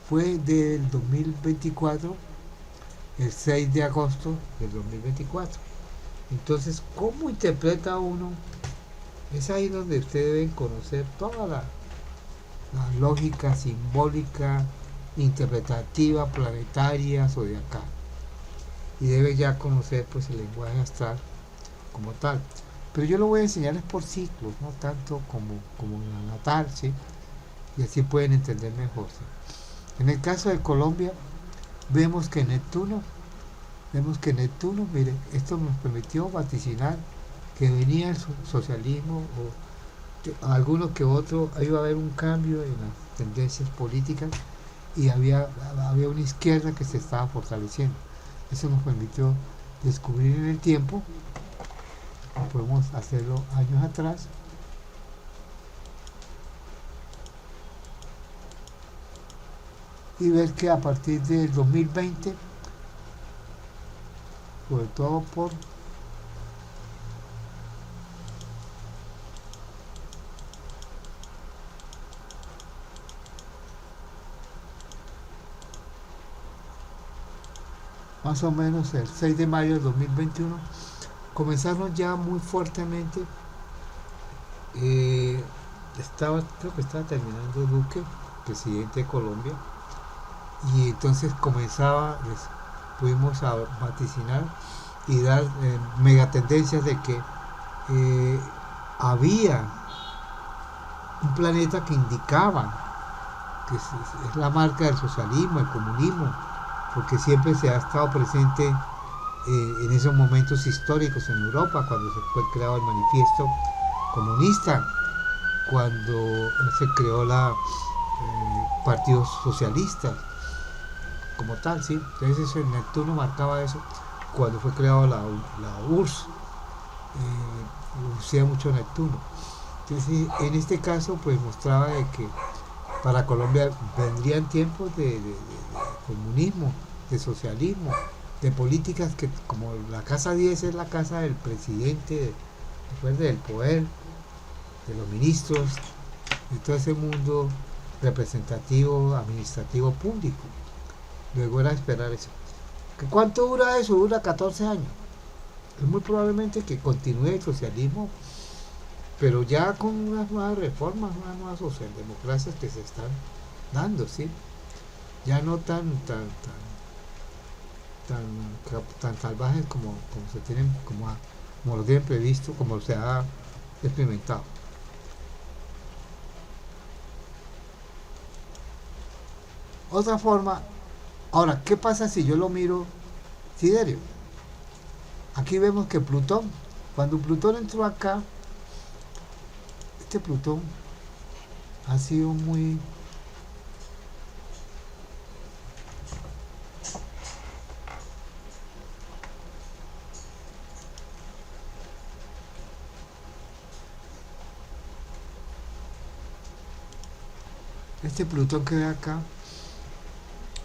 A: fue del 2024, el 6 de agosto del 2024. Entonces, ¿cómo interpreta uno? Es ahí donde ustedes deben conocer toda la lógica simbólica, interpretativa, planetaria, zodiacal. Y debe ya conocer pues el lenguaje astral como tal. Pero yo lo voy a enseñarles por ciclos, no tanto como la natal, ¿sí? Y así pueden entender mejor, ¿sí? En el caso de Colombia, vemos que Neptuno, miren, esto nos permitió vaticinar que venía el socialismo, o algunos que otros, iba a haber un cambio en las tendencias políticas y había una izquierda que se estaba fortaleciendo. Eso nos permitió descubrir en el tiempo, podemos hacerlo años atrás, y ver que a partir del 2020, sobre todo por más o menos el 6 de mayo del 2021, comenzaron ya muy fuertemente, creo que estaba terminando Duque, presidente de Colombia, y entonces pudimos a vaticinar y dar megatendencias de que había un planeta que indicaba que es la marca del socialismo, el comunismo, porque siempre se ha estado presente en esos momentos históricos en Europa, cuando se fue creado el manifiesto comunista, cuando se creó la partidos socialistas como tal, ¿sí? Entonces el Neptuno marcaba eso cuando fue creado la URSS, lucía mucho Neptuno. Entonces en este caso pues mostraba de que para Colombia vendrían tiempos de comunismo, de socialismo, de políticas que, como la casa 10 es la casa del presidente, del poder, de los ministros, de todo ese mundo representativo, administrativo, público. Luego era esperar eso. ¿Cuánto dura eso? Dura 14 años. Es muy probablemente que continúe el socialismo, pero ya con unas nuevas reformas, unas nuevas socialdemocracias que se están dando, ¿sí? Ya no tan salvajes como se tienen, como lo tienen previsto, como se ha experimentado. Otra forma. Ahora, ¿qué pasa si yo lo miro siderio? Aquí vemos que Plutón, cuando Plutón entró acá, este Plutón ha sido muy... Este Plutón que ve acá,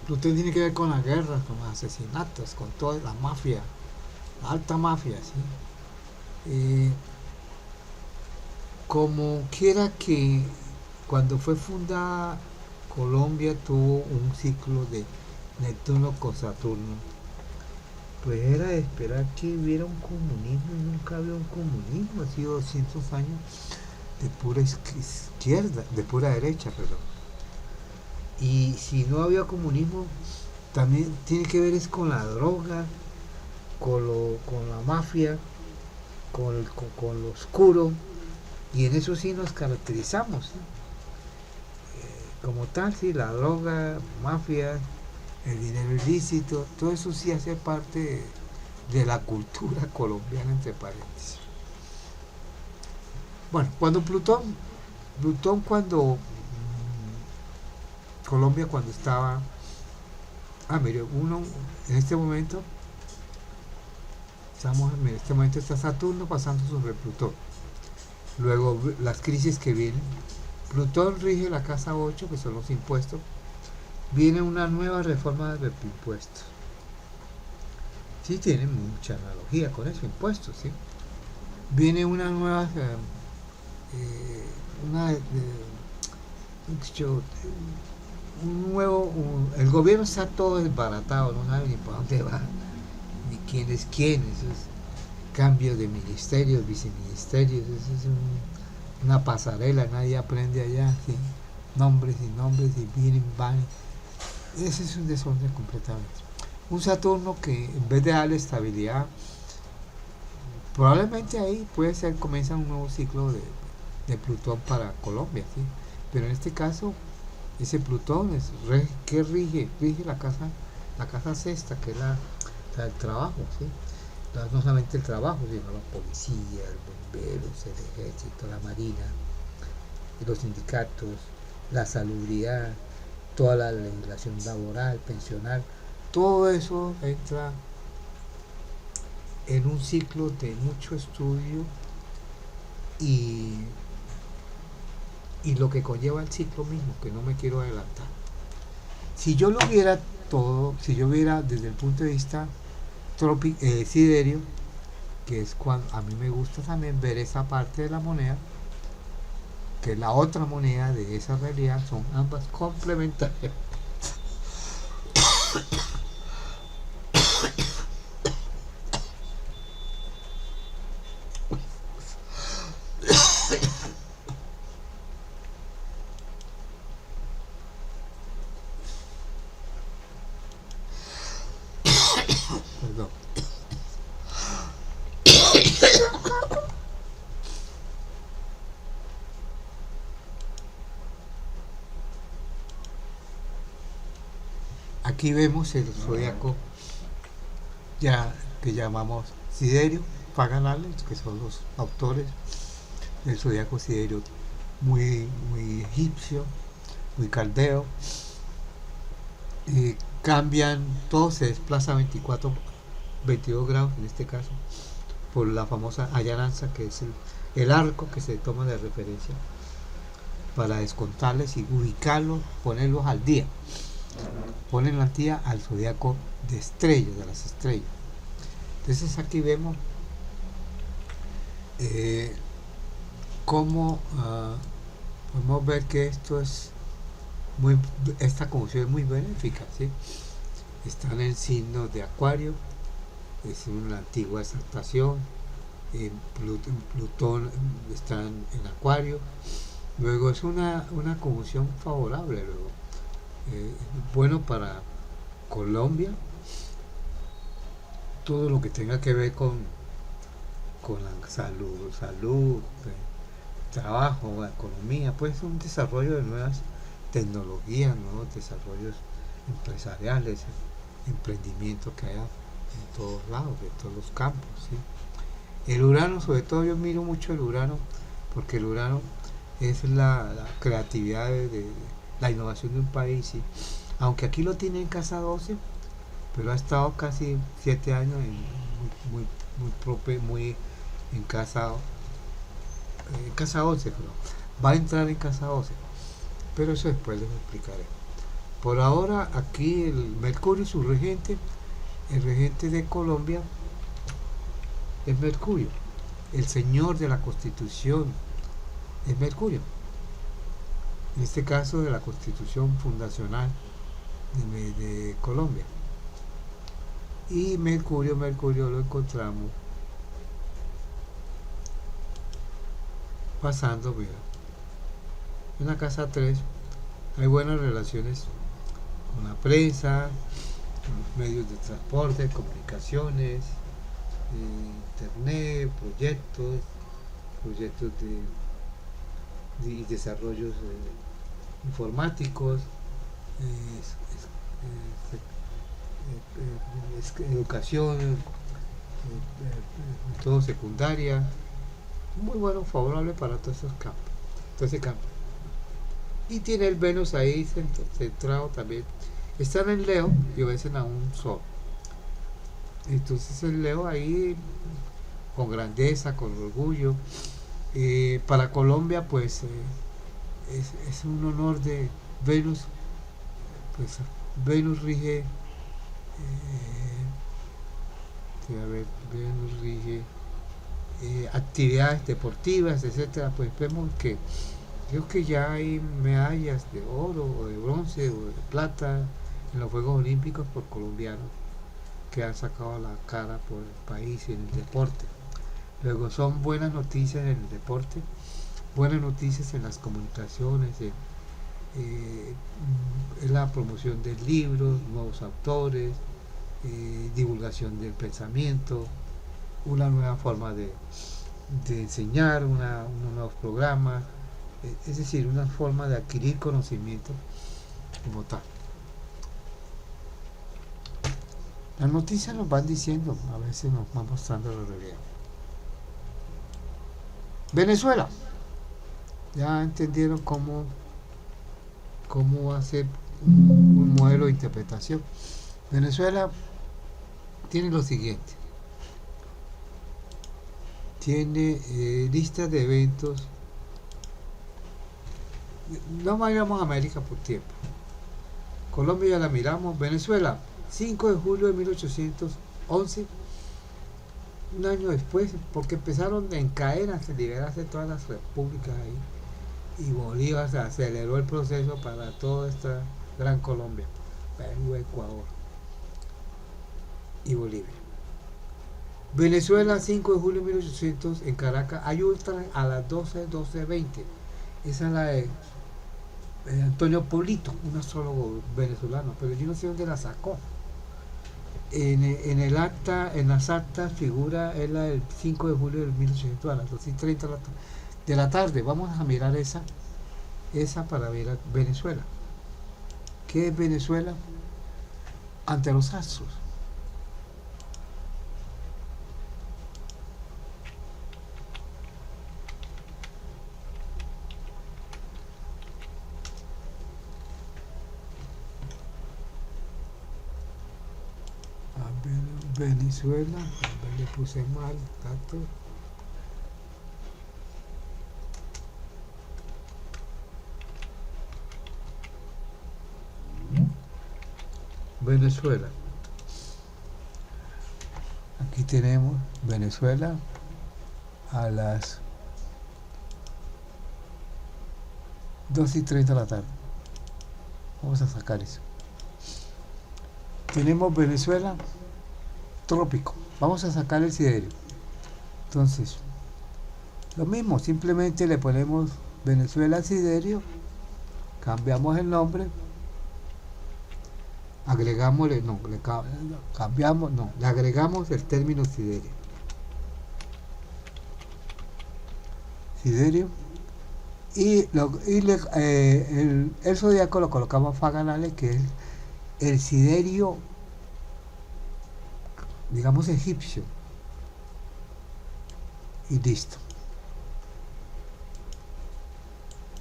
A: Plutón tiene que ver con las guerras, con los asesinatos, con toda la mafia, la alta mafia, ¿sí? Como quiera que cuando fue fundada Colombia tuvo un ciclo de Neptuno con Saturno, pues era de esperar que hubiera un comunismo y nunca había un comunismo. Ha sido 200 años de pura izquierda, de pura derecha, perdón. Y si no había comunismo, también tiene que ver es con la droga, con la mafia, con lo oscuro, y en eso sí nos caracterizamos, ¿sí? Como tal, sí, la droga, mafia, el dinero ilícito, todo eso sí hace parte de la cultura colombiana, entre paréntesis. Bueno, cuando Plutón Colombia cuando estaba, mire, uno en este momento En este momento está Saturno pasando sobre Plutón. Luego las crisis que vienen. Plutón rige la casa 8, que son los impuestos. Viene una nueva reforma de impuestos. Sí, tiene mucha analogía con eso, impuestos, ¿sí? Viene una nueva... el gobierno está todo desbaratado, no sabe ni para dónde va, ni quién es quién, esos cambios de ministerios, viceministerios, eso es una pasarela, nadie aprende allá, ¿sí? Nombres y vienen, van. Ese es un desorden completamente. Un Saturno que en vez de darle estabilidad, probablemente ahí puede ser, comienza un nuevo ciclo de Plutón para Colombia, ¿sí? Pero en este caso, ese Plutón es que rige la casa sexta, que es el trabajo, ¿sí? No solamente el trabajo, sino la policía, el bomberos, el ejército, la marina, los sindicatos, la salubridad, toda la legislación laboral, pensional, todo eso entra en un ciclo de mucho estudio y lo que conlleva el ciclo mismo, que no me quiero adelantar. Si yo lo viera todo, si yo viera desde el punto de vista siderio, que es cuando a mí me gusta también ver esa parte de la moneda, que es la otra moneda de esa realidad, son ambas complementarias. Perdón. Aquí vemos el zodiaco ya que llamamos siderio, Pagan, que son los autores del zodiaco siderio, muy egipcio, muy caldeo. Cambian, todo se desplaza 22 grados en este caso, por la famosa allananza, que es el arco que se toma de referencia para descontarles y ubicarlos, ponerlos al día. Ponen al día al zodiaco de estrellas, de las estrellas. Entonces aquí vemos cómo podemos ver que esta conjunción es muy benéfica, ¿sí? Están en signos de Acuario, es una antigua exaltación. Plutón está en Acuario. Luego es una conjunción favorable. Luego bueno para Colombia, todo lo que tenga que ver con la salud, trabajo, economía, pues un desarrollo de nuevas tecnologías, nuevos desarrollos empresariales, emprendimientos que haya en todos lados, en todos los campos, ¿sí? El Urano, sobre todo yo miro mucho el Urano, porque el Urano es la creatividad de la innovación de un país, ¿sí? Aunque aquí lo tiene en casa 12, pero ha estado casi 7 años muy en casa 11, pero va a entrar en casa 12, pero eso después les explicaré. Por ahora aquí el Mercurio, su regente, el regente de Colombia es Mercurio, el señor de la Constitución es Mercurio, en este caso de la Constitución fundacional de Colombia. Y Mercurio lo encontramos pasando, mira, en la casa 3 hay buenas relaciones con la prensa, con los medios de transporte, comunicaciones, internet, proyectos de desarrollos informáticos, educación, todo secundaria, muy bueno, favorable para todos esos campos, todo ese campo. Y tiene el Venus ahí centrado también. Están en Leo y obedecen a un Sol. Entonces el Leo ahí con grandeza, con orgullo. Para Colombia pues es un honor de Venus, pues Venus rige, a ver, Venus rige actividades deportivas, etcétera. Pues vemos que creo que ya hay medallas de oro o de bronce o de plata en los Juegos Olímpicos por colombianos que han sacado la cara por el país en el deporte. Luego son buenas noticias en el deporte, buenas noticias en las comunicaciones, en la promoción de libros, nuevos autores, divulgación del pensamiento, una nueva forma de enseñar, unos nuevos programas, es decir, una forma de adquirir conocimiento como tal. Las noticias nos van diciendo, a veces nos van mostrando la realidad. Venezuela, ya entendieron cómo hacer un modelo de interpretación. Venezuela tiene lo siguiente: tiene listas de eventos. No vayamos a América por tiempo. Colombia ya la miramos. Venezuela, 5 de julio de 1811, un año después, porque empezaron a caer hasta liberarse todas las repúblicas ahí, y Bolívar se aceleró el proceso para toda esta gran Colombia, Perú, Ecuador y Bolivia. Venezuela, 5 de julio de 1800, en Caracas, hay ultra a las 12:20. Esa es la de Antonio Polito, un astrólogo venezolano, pero yo no sé dónde la sacó. En el acta, en las actas figura es la del 5 de julio de 1800 a las 2:30 de la tarde. Vamos a mirar esa para ver a Venezuela. ¿Qué es Venezuela ante los astros? Venezuela, le puse mal dato. Venezuela. Aquí tenemos Venezuela a las 2:30 de la tarde. Vamos a sacar eso. Tenemos Venezuela trópico. Vamos a sacar el siderio. Entonces, lo mismo, simplemente le ponemos Venezuela siderio, cambiamos el nombre, agregámosle, le agregamos el término siderio. Siderio. Y el zodiaco lo colocamos Faganales, que es el siderio, digamos, egipcio, y listo.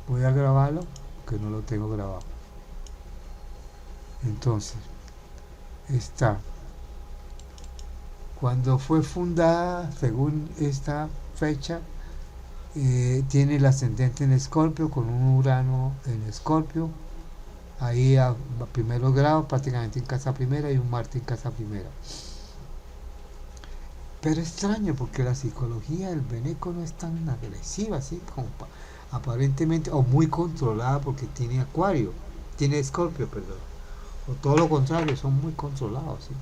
A: Voy a grabarlo, que no lo tengo grabado. Entonces, está cuando fue fundada, según esta fecha, tiene el ascendente en Escorpio, con un Urano en Escorpio, ahí a primeros grados, prácticamente en casa primera, y un Marte en casa primera. Pero extraño, porque la psicología del veneco no es tan agresiva, así como aparentemente, o muy controlada, porque tiene Acuario, tiene Escorpio, perdón, o todo lo contrario, son muy controlados, ¿sí?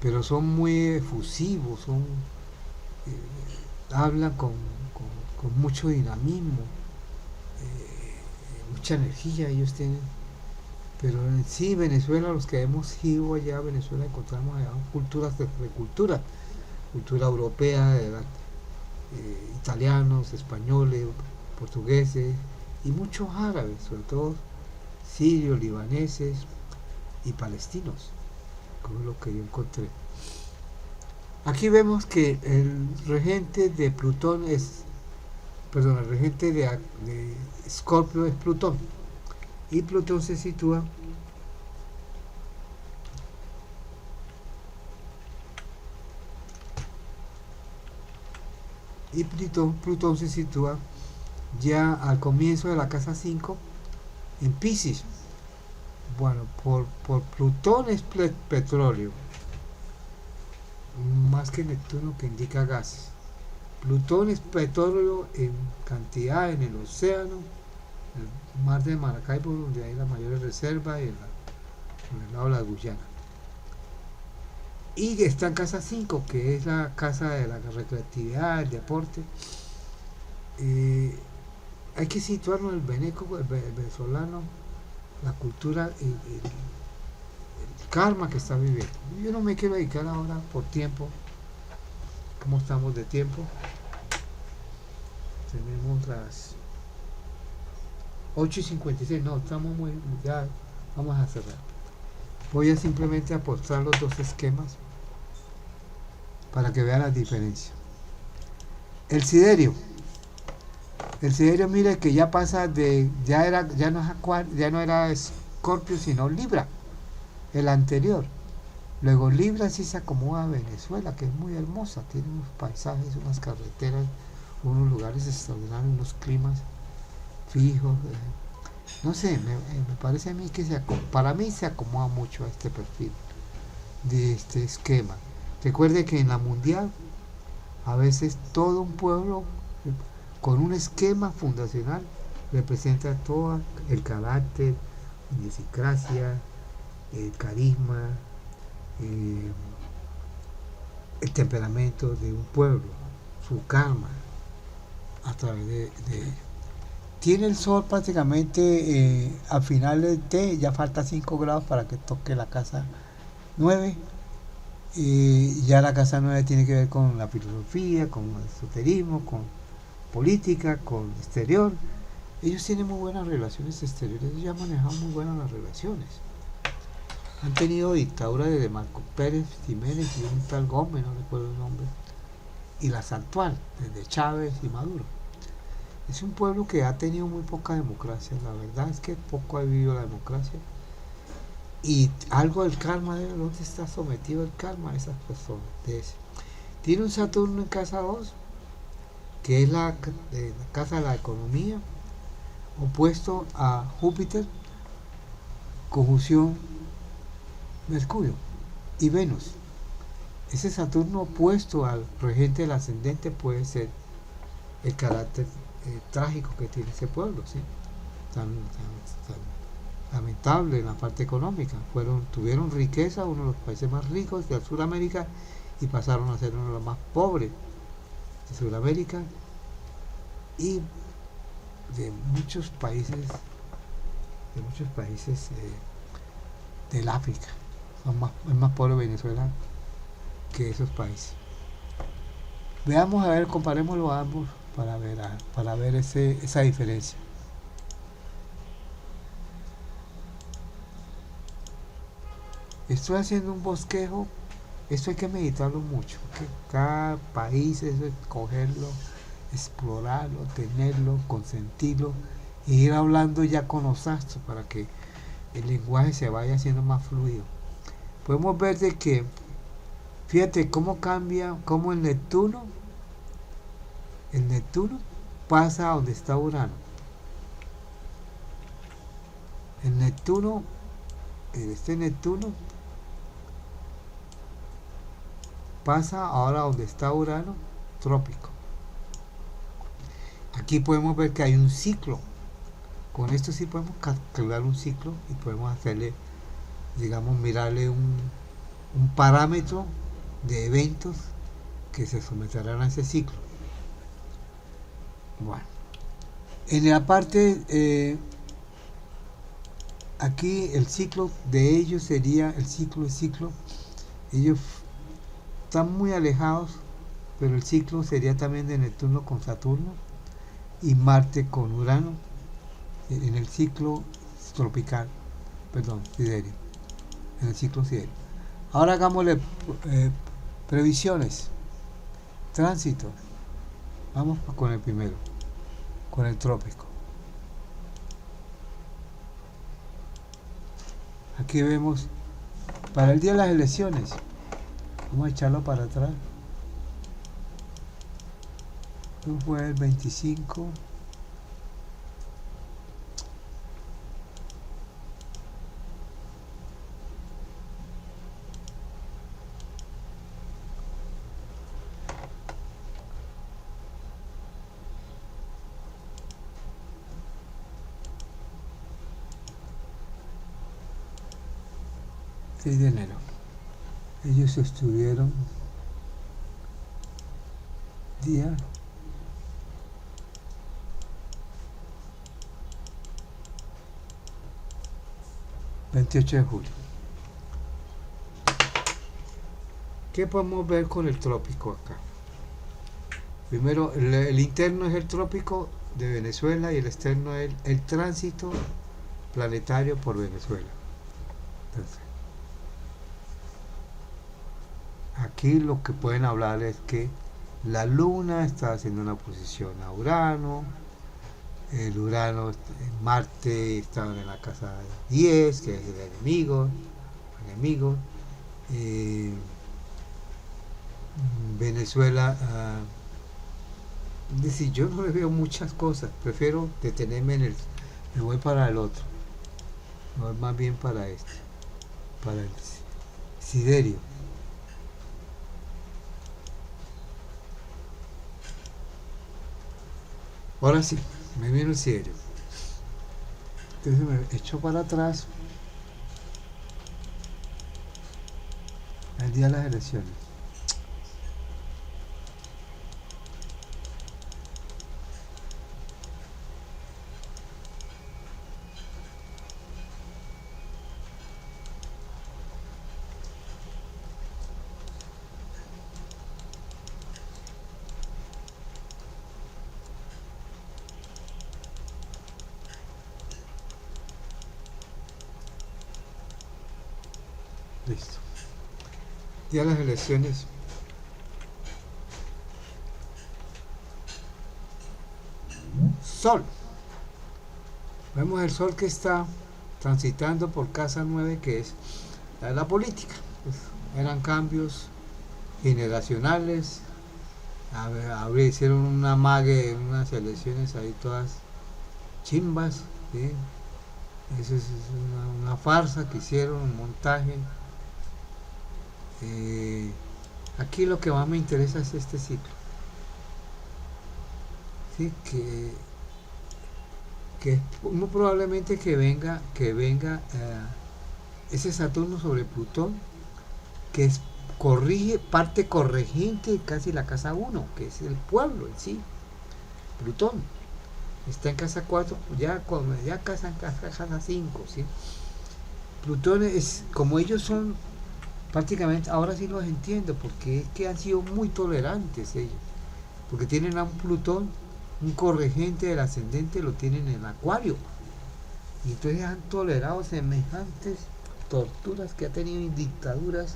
A: Pero son muy efusivos, hablan con mucho dinamismo, mucha energía ellos tienen. Pero en sí, Venezuela, los que hemos ido allá a Venezuela, encontramos allá cultura europea, italianos, españoles, portugueses y muchos árabes, sobre todo sirios, libaneses y palestinos, como es lo que yo encontré. Aquí vemos que el regente de Plutón el regente de Escorpio es Plutón, y Plutón se sitúa Y Plutón se sitúa ya al comienzo de la casa 5 en Piscis. Bueno, por Plutón es petróleo, más que Neptuno, que indica gases. Plutón es petróleo en cantidad en el océano, el mar de Maracaibo, donde hay las mayores reservas, y en el lado de la Guyana. Y está en casa 5, que es la casa de la recreatividad, el deporte. Hay que situarnos en el veneco, el venezolano, la cultura, el karma que está viviendo. Yo no me quiero dedicar ahora por tiempo. ¿Cómo estamos de tiempo? Tenemos las 8:56. No, estamos ya vamos a cerrar. Voy a simplemente aportar los dos esquemas para que vean las diferencias. El siderio, mire que ya pasa de, ya no era Escorpio, sino Libra, el anterior. Luego Libra sí se acomoda a Venezuela, que es muy hermosa, tiene unos paisajes, unas carreteras, unos lugares extraordinarios, unos climas fijos. No sé, me parece a mí que para mí se acomoda mucho a este perfil de este esquema. Recuerde que en la mundial a veces todo un pueblo con un esquema fundacional representa todo el carácter, la idiosincrasia, el carisma, el temperamento de un pueblo, su karma a través de tiene el sol prácticamente a finales de, ya falta 5 grados para que toque la casa 9. Ya la casa 9 tiene que ver con la filosofía, con el esoterismo, con política, con exterior. Ellos tienen muy buenas relaciones exteriores, ellos ya manejan muy buenas las relaciones. Han tenido dictaduras desde Marcos Pérez Jiménez y un tal Gómez, no recuerdo el nombre, y las actuales, desde Chávez y Maduro. Es un pueblo que ha tenido muy poca democracia, la verdad es que poco ha vivido la democracia, y algo del karma, de dónde está sometido el karma a esas personas. Tiene un Saturno en casa 2, que es la casa de la economía, opuesto a Júpiter, conjunción Mercurio y Venus. Ese Saturno opuesto al regente del ascendente puede ser el carácter trágico que tiene ese pueblo, ¿sí? tan lamentable en la parte económica. Tuvieron riqueza, uno de los países más ricos de Sudamérica, y pasaron a ser uno de los más pobres de Sudamérica y de muchos países del África. Es más pobre Venezuela que esos países. Veamos, a ver, comparémoslo a ambos para ver esa diferencia. Estoy haciendo un bosquejo. Esto hay que meditarlo mucho, que cada país es escogerlo, explorarlo, tenerlo, consentirlo e ir hablando ya con los astros para que el lenguaje se vaya haciendo más fluido. Podemos ver de que, fíjate cómo cambia, cómo el Neptuno pasa a donde está Urano. Este Neptuno pasa ahora a donde está Urano, trópico. Aquí podemos ver que hay un ciclo. Con esto sí podemos calcular un ciclo y podemos hacerle, digamos, mirarle un parámetro de eventos que se someterán a ese ciclo. Bueno, en la parte aquí el ciclo de ellos sería el ciclo. Ellos están muy alejados, pero el ciclo sería también de Neptuno con Saturno y Marte con Urano en el ciclo tropical, siderio, en el ciclo siderio. Ahora hagámosle previsiones, tránsito. Vamos con el primero, con el trópico. Aquí vemos para el día de las elecciones. Vamos a echarlo para atrás. fue el 25. De enero. Ellos estuvieron día 28 de julio. ¿Qué podemos ver con el trópico acá? Primero, el interno es el trópico de Venezuela y el externo es el tránsito planetario por Venezuela. Entonces, aquí lo que pueden hablar es que la luna está haciendo una oposición a Urano, el Urano, Marte está en la casa 10, que es el enemigo, Venezuela, es decir, yo no le veo muchas cosas, prefiero detenerme en me voy para el otro, me voy más bien para el siderio. Ahora sí, me viene el siderio. Entonces me echo para atrás el día de las elecciones. Listo. Ya las elecciones. Sol. Vemos el sol que está transitando por casa 9, que es la política. Pues, eran cambios generacionales. Hicieron una mague, unas elecciones ahí todas chimbas. ¿Sí? Eso es una farsa que hicieron, un montaje. Aquí lo que más me interesa es este ciclo, ¿sí? que muy probablemente que venga ese Saturno sobre Plutón, que es parte corregente casi la casa 1, que es el pueblo en sí. Plutón está en casa 4, ya casa en casa 5, ¿sí? Plutón es, como ellos son prácticamente, ahora sí los entiendo, porque es que han sido muy tolerantes ellos, porque tienen a un Plutón, un corregente del ascendente, lo tienen en Acuario, y entonces han tolerado semejantes torturas que ha tenido en dictaduras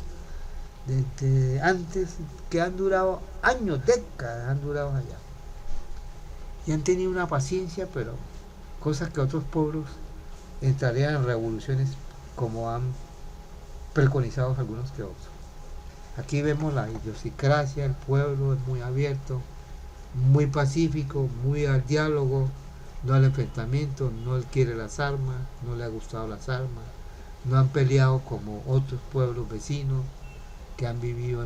A: desde antes, que han durado años, décadas han durado allá, y han tenido una paciencia, pero cosas que otros pueblos entrarían en revoluciones, como han preconizados algunos que otros. Aquí vemos la idiosincrasia, el pueblo es muy abierto, muy pacífico, muy al diálogo, no al enfrentamiento, no quiere las armas, no le ha gustado las armas, no han peleado como otros pueblos vecinos que han vivido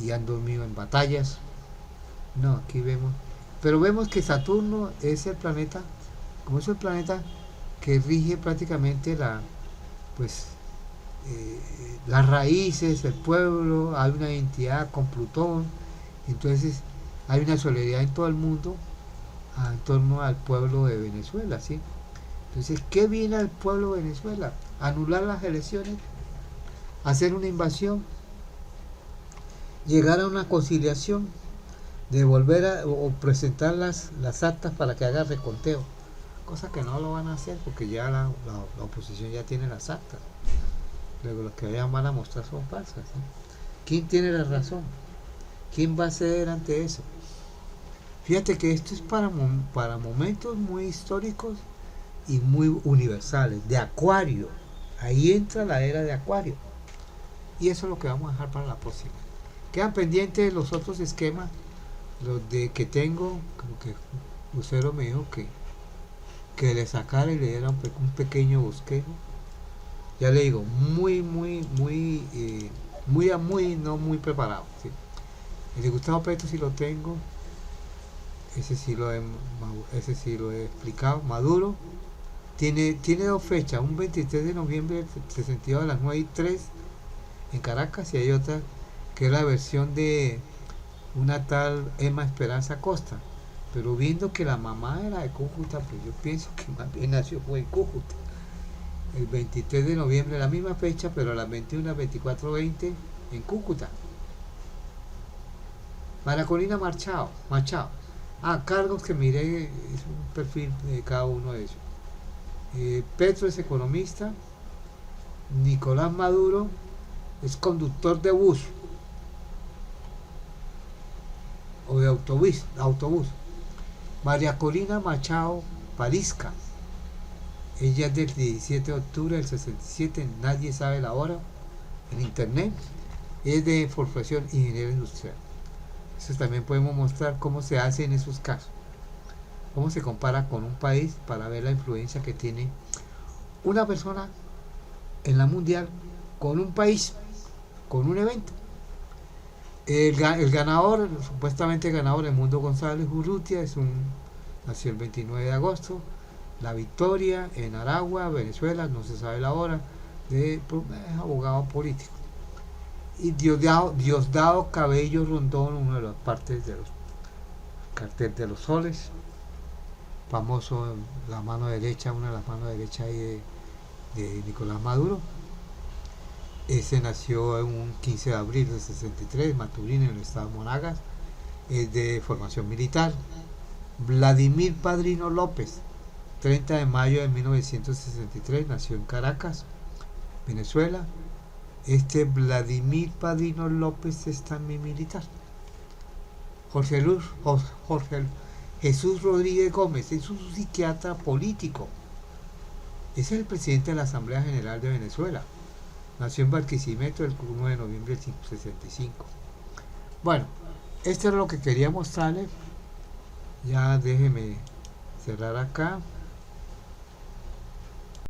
A: y han dormido en batallas. No, aquí vemos, pero vemos que Saturno es el planeta, como es el planeta que rige prácticamente las raíces, el pueblo, hay una identidad con Plutón, entonces hay una solidaridad en todo el mundo en torno al pueblo de Venezuela, ¿sí? Entonces, ¿qué viene al pueblo de Venezuela? Anular las elecciones, hacer una invasión, llegar a una conciliación, devolver o presentar las actas para que haga reconteo, cosa que no lo van a hacer porque ya la oposición ya tiene las actas. Luego los que vayan van a mostrar son falsas, ¿sí? ¿Quién tiene la razón? ¿Quién va a ceder ante eso? Fíjate que esto es para momentos muy históricos y muy universales, de Acuario. Ahí entra la era de Acuario, y eso es lo que vamos a dejar para la próxima. Quedan pendientes los otros esquemas los de que tengo, como que Lucero me dijo que le sacara y le diera un pequeño bosquejo. Ya le digo, muy no muy preparado, ¿sí? El de Gustavo Petro sí lo tengo, ese sí lo he explicado. Maduro tiene dos fechas, un 23 de noviembre del 62 a las 9:03 en Caracas, y hay otra que es la versión de una tal Emma Esperanza Costa, pero viendo que la mamá era de Cúcuta, pues yo pienso que más bien nació fue en Cúcuta. El 23 de noviembre, la misma fecha, pero a las 21, 24:20 en Cúcuta. María Corina Machado. Cargos que miré, es un perfil de cada uno de ellos. Petro es economista. Nicolás Maduro es conductor de bus o de autobús. María Corina Machado Parisca, ella es del 17 de octubre del 67, nadie sabe la hora, en internet, es de formación ingeniero industrial. Eso también podemos mostrar cómo se hace en esos casos, cómo se compara con un país para ver la influencia que tiene una persona en la mundial con un país, con un evento. El ganador, supuestamente ganador, Edmundo González Urrutia, nació el 29 de agosto. La Victoria, en Aragua, Venezuela, no se sabe la hora, es abogado político. Y Diosdado Cabello Rondón, una de las partes de los cartel de los soles, famoso, la mano derecha, una de las manos derechas ahí de Nicolás Maduro. Ese nació en un 15 de abril del 63, Maturín, en el estado de Monagas, es de formación militar. Vladimir Padrino López, 30 de mayo de 1963, nació en Caracas, Venezuela. Vladimir Padrino López es también militar. Jorge Jesús Rodríguez Gómez es un psiquiatra político. Es el presidente de la Asamblea General de Venezuela. Nació en Barquisimeto el 1 de noviembre del 65. Bueno, esto es lo que quería mostrarles. Ya déjeme cerrar acá.